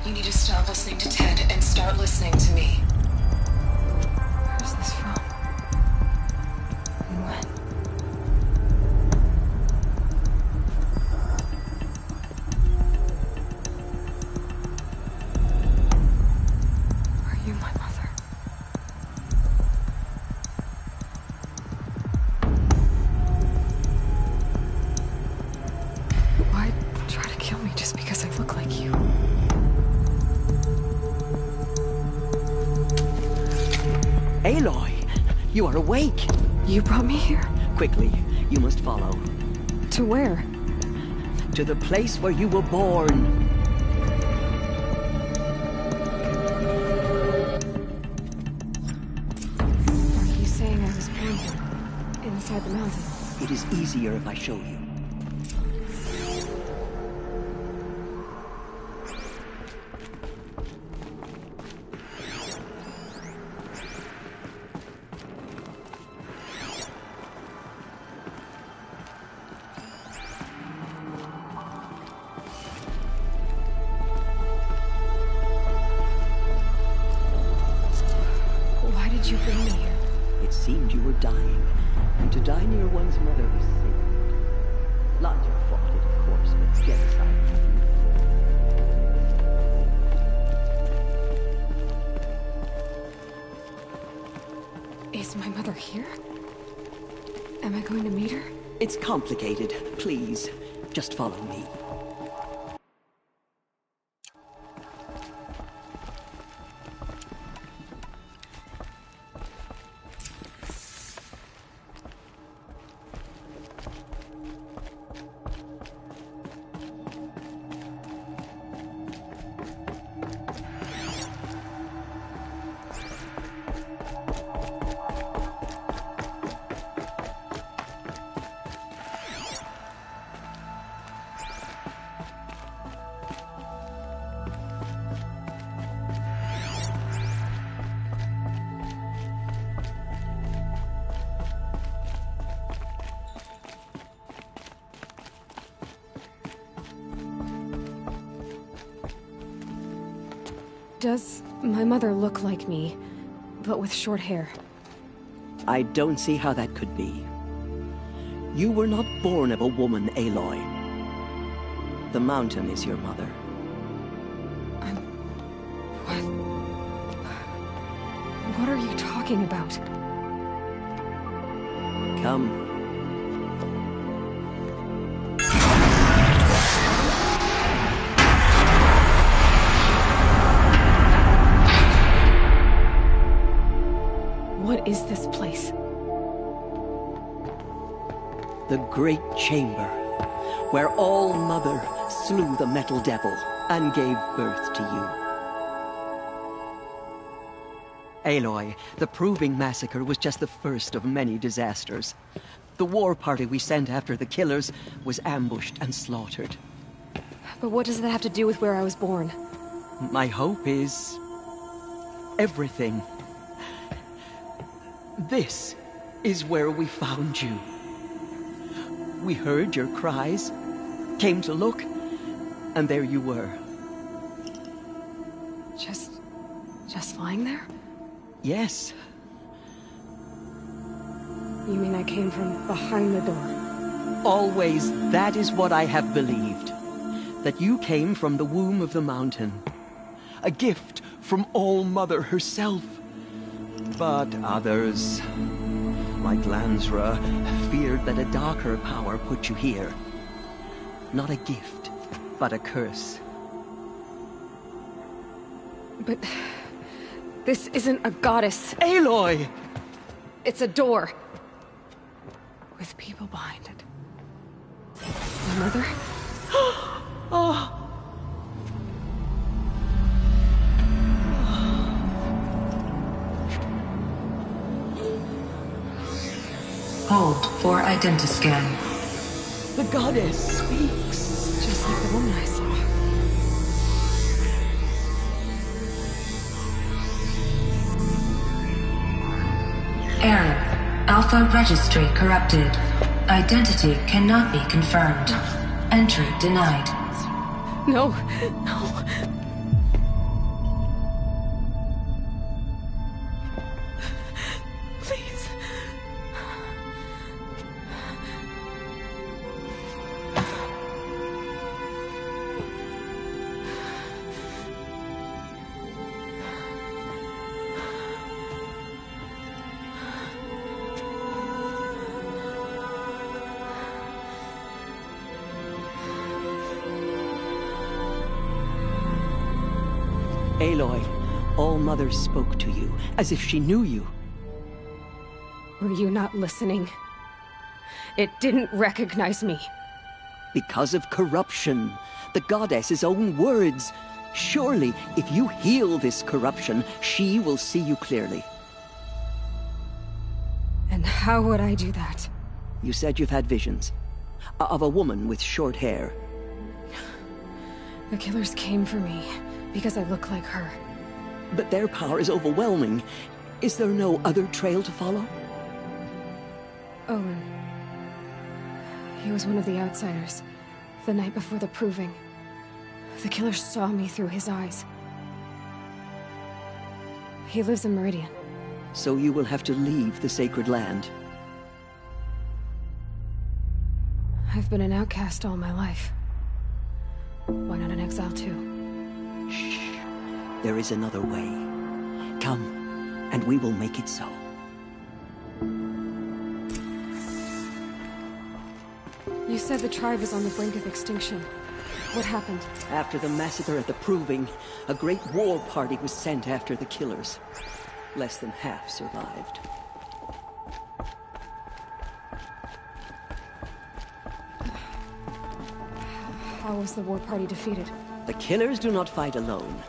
You need to stop listening to Ted and start listening to me. Where's this from? And when? Are you my mother? Why try to kill me just because I look like you? Aloy, you are awake. You brought me here. Quickly, you must follow. To where? To the place where you were born. Are you saying I was born here? Inside the mountain? It is easier if I show you. seemed you were dying, and to die near one's mother was sacred. Lander fought it, of course, but genocide refused. Is my mother here? Am I going to meet her? It's complicated. Please, just follow me. Does my mother look like me, but with short hair? I don't see how that could be. You were not born of a woman, Aloy. The mountain is your mother. What are you talking about? Come. What is this place? The Great Chamber, where All-Mother slew the Metal Devil and gave birth to you. Aloy, the Proving Massacre was just the first of many disasters. The war party we sent after the killers was ambushed and slaughtered. But what does that have to do with where I was born? My hope is everything. This is where we found you. We heard your cries, came to look, and there you were. Just lying there? Yes. You mean I came from behind the door? Always that is what I have believed. That you came from the womb of the mountain. A gift from All-Mother herself. But others, like Lansra, feared that a darker power put you here. Not a gift, but a curse. But this isn't a goddess. Aloy! It's a door. With people behind it. My mother? Oh! Hold for identiscan. The goddess speaks. Just like the woman I saw. Error. Alpha registry corrupted. Identity cannot be confirmed. Entry denied. No, no. Please. Aloy, All-Mother spoke to you, as if she knew you. Were you not listening? It didn't recognize me. Because of corruption. The goddess's own words. Surely, if you heal this corruption, she will see you clearly. And how would I do that? You said you've had visions. Of a woman with short hair. The killers came for me, because I look like her. But their power is overwhelming. Is there no other trail to follow? Owen. He was one of the outsiders. The night before the Proving. The killers saw me through his eyes. He lives in Meridian. So you will have to leave the sacred land. I've been an outcast all my life. Why not an exile too? Shh. There is another way. Come, and we will make it so. You said the tribe is on the brink of extinction. What happened? After the massacre at the Proving, a great war party was sent after the killers. Less than half survived. How was the war party defeated? The killers do not fight alone.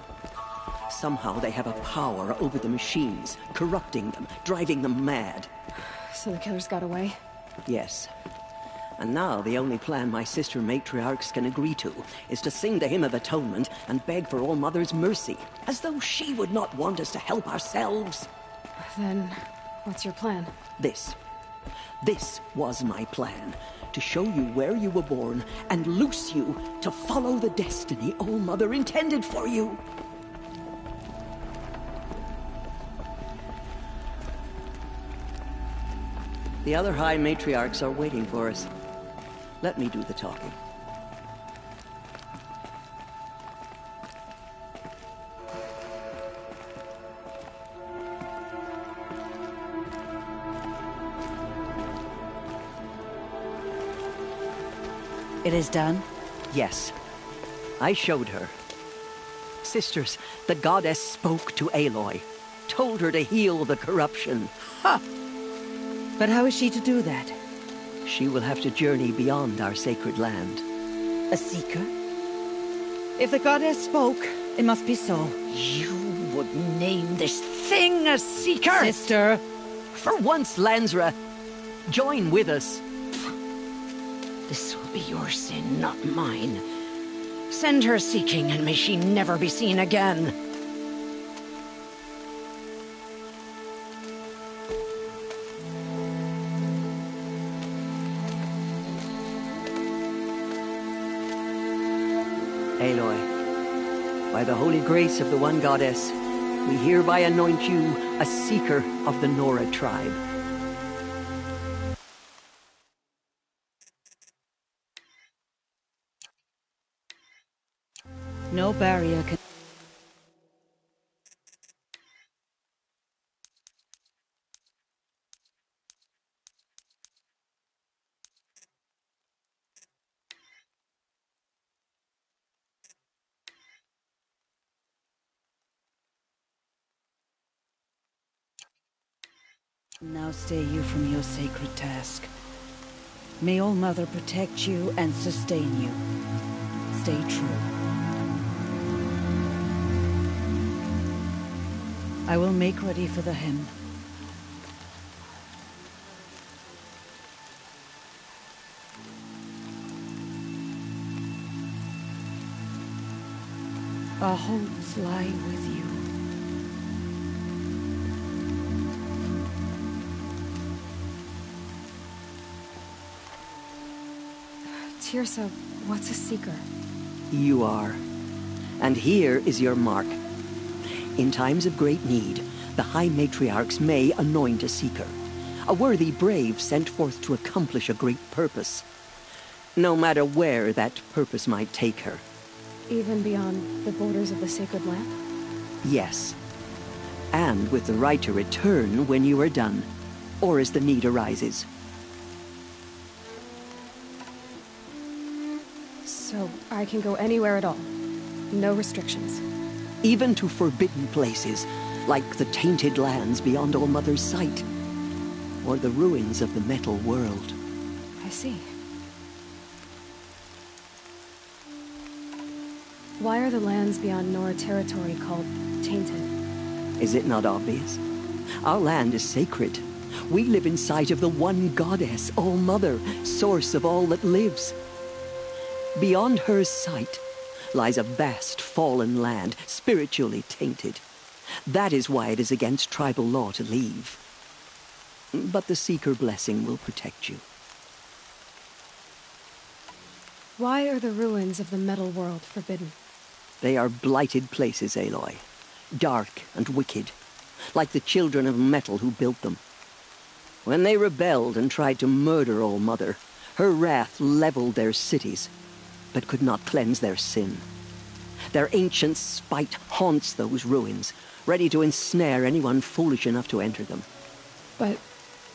Somehow they have a power over the machines, corrupting them, driving them mad. So the killers got away? Yes. And now the only plan my sister matriarchs can agree to is to sing the Hymn of Atonement and beg for All Mother's mercy, as though she would not want us to help ourselves. Then, what's your plan? This was my plan. To show you where you were born and loose you to follow the destiny All Mother intended for you. The other High Matriarchs are waiting for us. Let me do the talking. It is done? Yes. I showed her. Sisters, the goddess spoke to Aloy. Told her to heal the corruption. Ha! But how is she to do that? She will have to journey beyond our sacred land. A seeker? If the goddess spoke, it must be so. You would name this thing a seeker? Sister! For once, Lansra, join with us. This will be your sin, not mine. Send her seeking, and may she never be seen again. Aloy, by the holy grace of the one goddess, we hereby anoint you a seeker of the Nora tribe. No barrier can... Now stay you from your sacred task. May All Mother protect you and sustain you. Stay true. I will make ready for the hymn. Our hopes lie with you. Tirsa, what's a seeker? You are. And here is your mark. In times of great need, the High Matriarchs may anoint a seeker. A worthy brave sent forth to accomplish a great purpose. No matter where that purpose might take her. Even beyond the borders of the sacred land? Yes. And with the right to return when you are done, or as the need arises. So I can go anywhere at all? No restrictions? Even to forbidden places, like the tainted lands beyond All Mother's sight, or the ruins of the metal world. I see. Why are the lands beyond Nora territory called tainted? Is it not obvious? Our land is sacred. We live in sight of the one goddess, All Mother, source of all that lives. Beyond her sight lies a vast fallen land, spiritually tainted. That is why it is against tribal law to leave. But the Seeker blessing will protect you. Why are the ruins of the metal world forbidden? They are blighted places, Aloy. Dark and wicked. like the children of metal who built them. When they rebelled and tried to murder All Mother, her wrath leveled their cities, but could not cleanse their sin. Their ancient spite haunts those ruins, ready to ensnare anyone foolish enough to enter them. But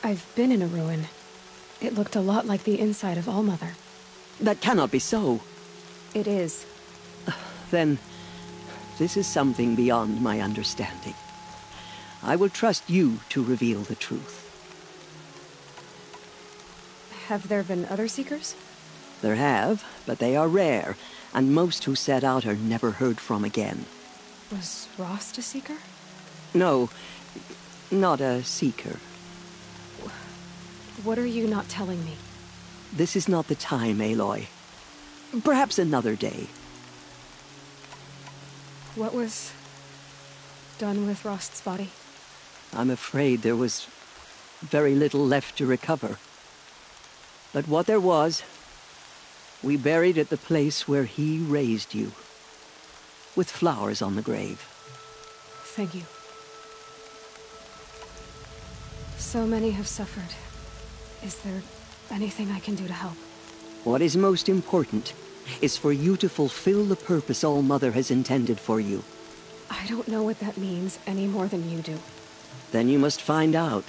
I've been in a ruin. It looked a lot like the inside of All Mother. That cannot be so. It is. Then, this is something beyond my understanding. I will trust you to reveal the truth. Have there been other Seekers? There have, but they are rare, and most who set out are never heard from again. Was Rost a Seeker? No, not a Seeker. What are you not telling me? This is not the time, Aloy. Perhaps another day. What was done with Rost's body? I'm afraid there was very little left to recover. But what there was, we buried at the place where he raised you, with flowers on the grave. Thank you. So many have suffered. Is there anything I can do to help? What is most important is for you to fulfill the purpose All Mother has intended for you. I don't know what that means any more than you do. Then you must find out.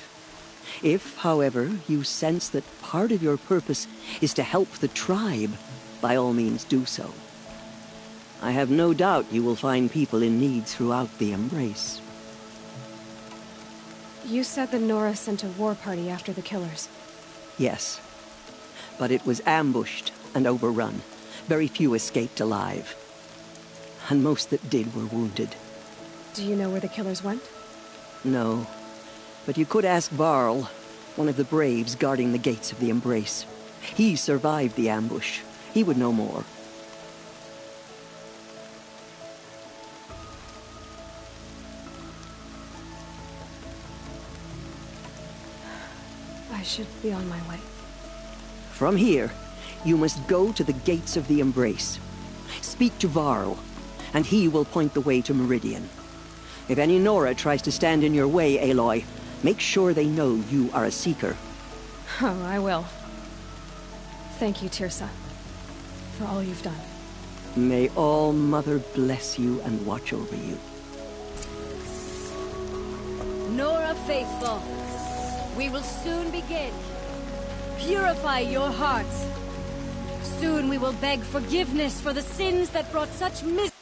If, however, you sense that part of your purpose is to help the tribe, by all means do so. I have no doubt you will find people in need throughout the Embrace. You said the Nora sent a war party after the killers. Yes. But it was ambushed and overrun. Very few escaped alive. And most that did were wounded. Do you know where the killers went? No. But you could ask Varl, one of the braves guarding the gates of the Embrace. He survived the ambush. He would know more. I should be on my way. From here, you must go to the gates of the Embrace. Speak to Varl, and he will point the way to Meridian. If any Nora tries to stand in your way, Aloy, make sure they know you are a Seeker. Oh, I will. Thank you, Tirsa, for all you've done. May All Mother bless you and watch over you. Nora Faithful, we will soon begin. Purify your hearts. Soon we will beg forgiveness for the sins that brought such misery.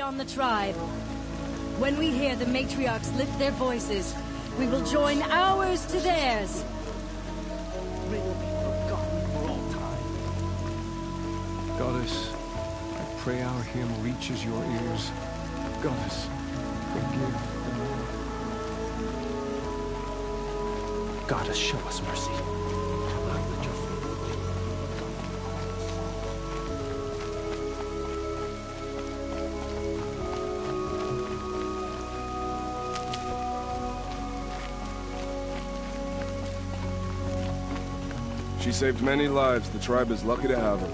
On the tribe. When we hear the matriarchs lift their voices, we will join ours to theirs. They will be forgotten for all time. Goddess, I pray our hymn reaches your ears. Goddess, forgive the Lord. Goddess, show us mercy. She saved many lives. The tribe is lucky to have her.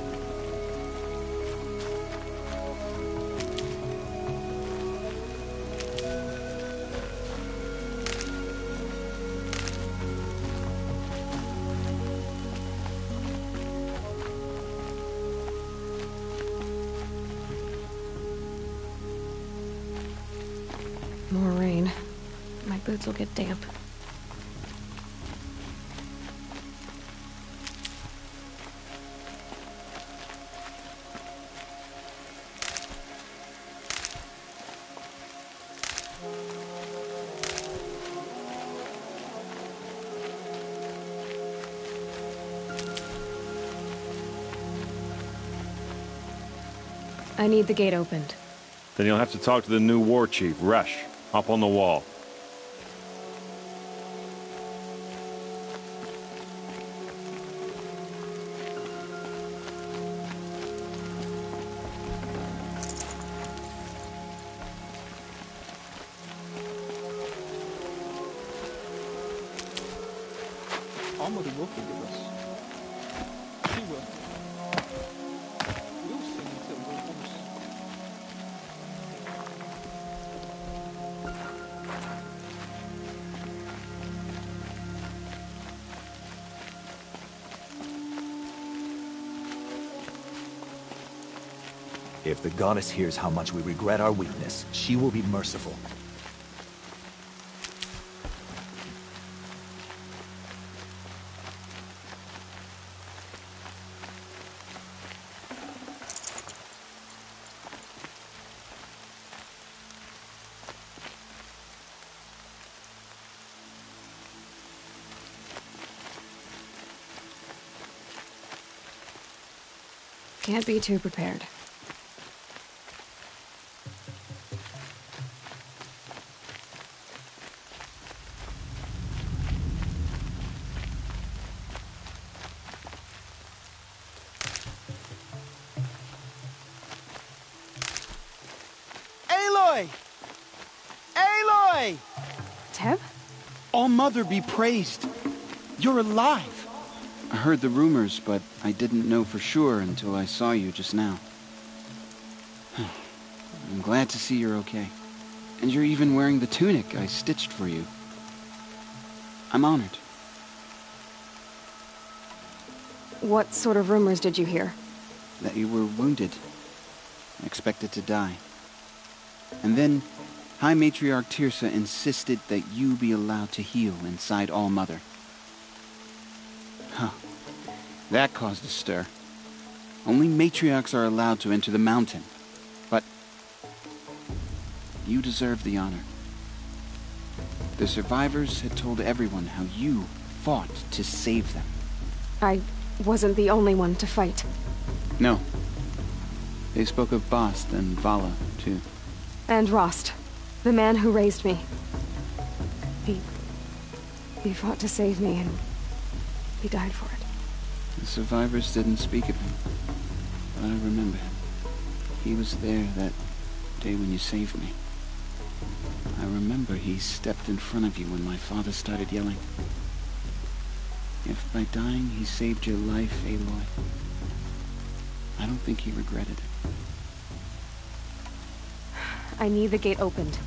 More rain. My boots will get damp. I need the gate opened. Then you'll have to talk to the new war chief, Resh. Up on the wall. Mother will forgive us. She will. We'll sing until we're hoarse. If the goddess hears how much we regret our weakness, she will be merciful. Can't be too prepared. Aloy! Aloy! Teb? All-Mother be praised. You're alive. I heard the rumors, but I didn't know for sure until I saw you just now. I'm glad to see you're okay. And you're even wearing the tunic I stitched for you. I'm honored. What sort of rumors did you hear? That you were wounded. Expected to die. And then, High Matriarch Tirsa insisted that you be allowed to heal inside All-Mother. Huh. That caused a stir. Only matriarchs are allowed to enter the mountain. But you deserve the honor. The survivors had told everyone how you fought to save them. I wasn't the only one to fight. No. They spoke of Bast and Vala, too. And Rost, the man who raised me. He fought to save me, and he died for it. The survivors didn't speak of him, but I remember. He was there that day when you saved me. I remember he stepped in front of you when my father started yelling. If by dying he saved your life, Aloy, I don't think he regretted it. I need the gate opened.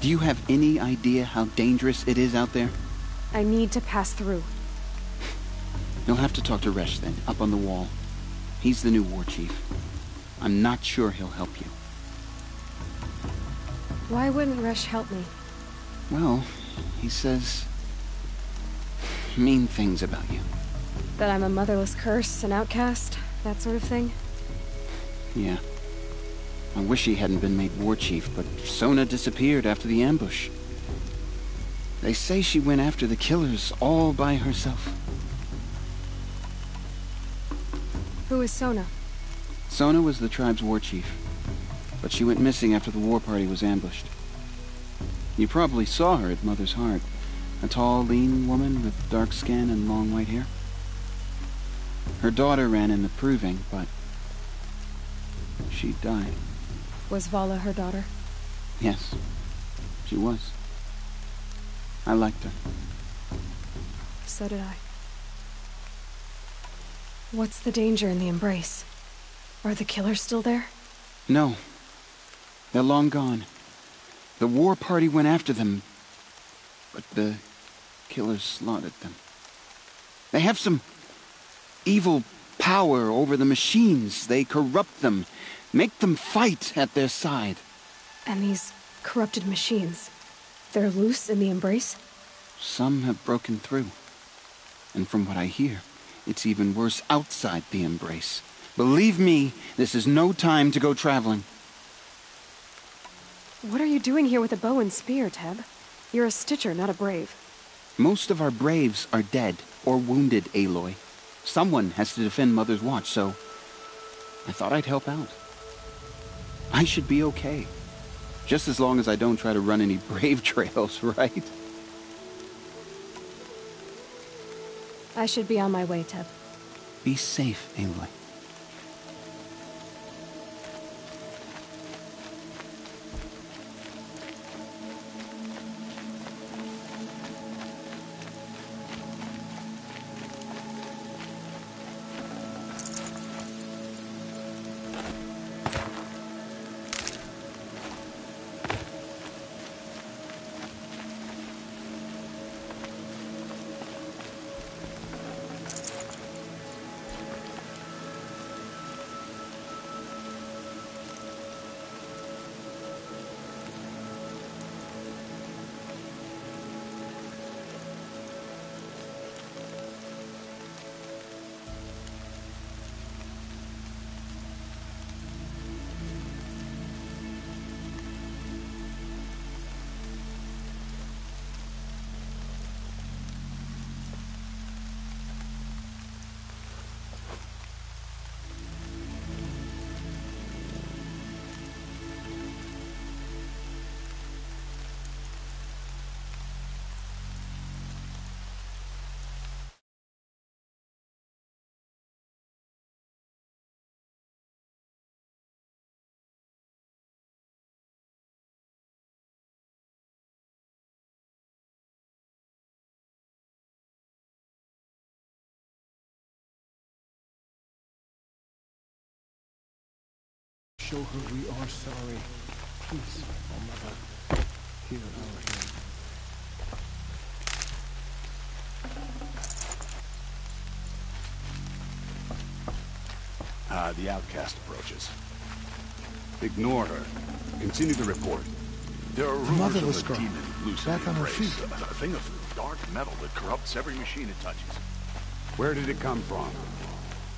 Do you have any idea how dangerous it is out there? I need to pass through. You'll have to talk to Resh then, up on the wall. He's the new war chief. I'm not sure he'll help you. Why wouldn't Resh help me? Well, he says mean things about you. That I'm a motherless curse, an outcast, that sort of thing? Yeah. I wish he hadn't been made war chief, but Sona disappeared after the ambush. They say she went after the killers all by herself. Who is Sona? Sona was the tribe's war chief, but she went missing after the war party was ambushed. You probably saw her at Mother's Heart. A tall, lean woman with dark skin and long white hair. Her daughter ran in the proving, but she died. Was Vala her daughter? Yes, she was. I liked her. So did I. What's the danger in the embrace? Are the killers still there? No. They're long gone. The war party went after them, but the killers slaughtered them. They have some evil power over the machines. They corrupt them, make them fight at their side. And these corrupted machines, they're loose in the embrace? Some have broken through. And from what I hear, it's even worse outside the embrace. Believe me, this is no time to go traveling. What are you doing here with a bow and spear, Teb? You're a Stitcher, not a Brave. Most of our Braves are dead or wounded, Aloy. Someone has to defend Mother's Watch, so I thought I'd help out. I should be okay. Just as long as I don't try to run any Brave trails, right? I should be on my way, Teb. Be safe, Aloy. show her we are sorry. Please, oh Mother, hear our hymn. The outcast approaches. Ignore her. Continue the report. There are The rumors motherless of a girl, demon loose back on her feet. A thing of dark metal that corrupts every machine it touches. Where did it come from?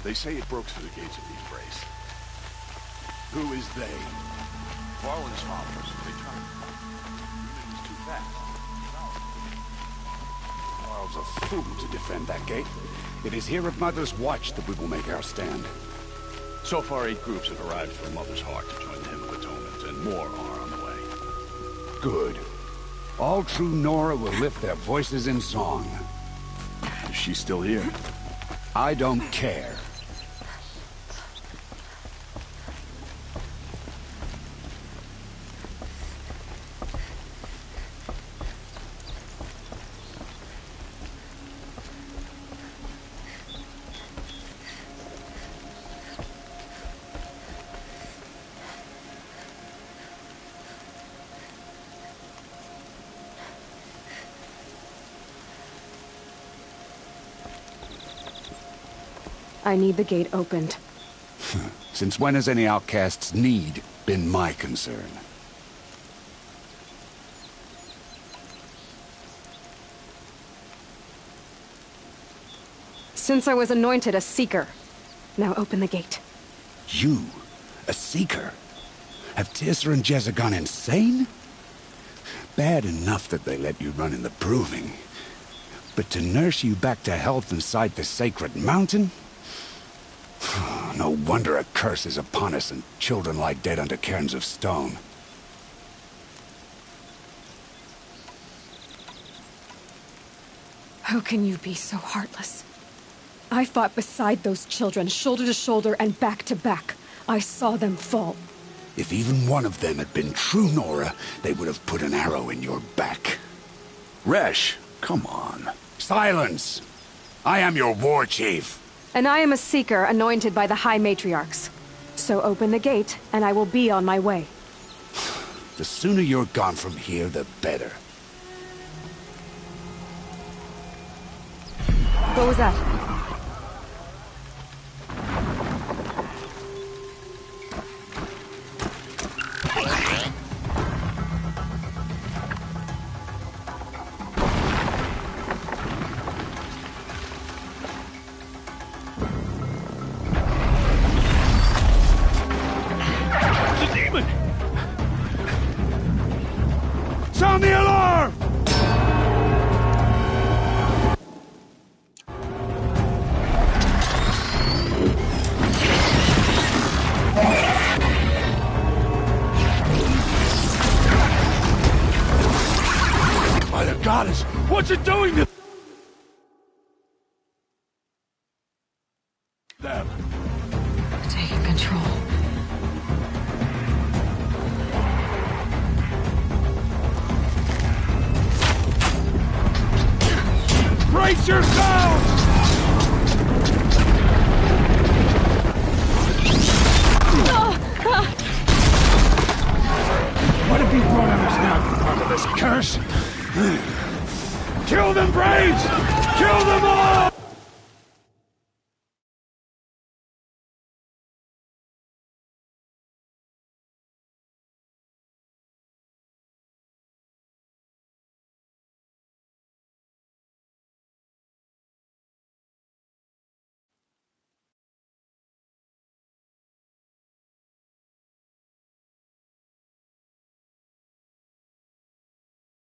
They say it broke through the gates of the Embrace. Who is they? Farland's followers. They tried. Demon was too fast. Carl's a fool to defend that gate. It is here at Mother's Watch that we will make our stand. So far, 8 groups have arrived from Mother's Heart to join the Hymn of Atonement, and more are on the way. Good. All true Nora will lift their voices in song. Is she still here? I don't care. I need the gate opened. Since when has any outcast's need been my concern? Since I was anointed a Seeker. Now open the gate. You? A Seeker? Have Teersa and Jezza gone insane? Bad enough that they let you run in the Proving. But to nurse you back to health inside the Sacred Mountain? No wonder a curse is upon us and children lie dead under cairns of stone. How can you be so heartless? I fought beside those children, shoulder to shoulder and back to back. I saw them fall. If even one of them had been true Nora, they would have put an arrow in your back. Resh, come on. Silence! I am your war chief. And I am a Seeker anointed by the High Matriarchs. So open the gate, and I will be on my way. The sooner you're gone from here, the better. What was that? Sound the alarm! By the goddess, what's it doing to them? Taking control. Brace yourselves! What have you brought on us now, part of this curse? Kill them, Braves! Kill them all!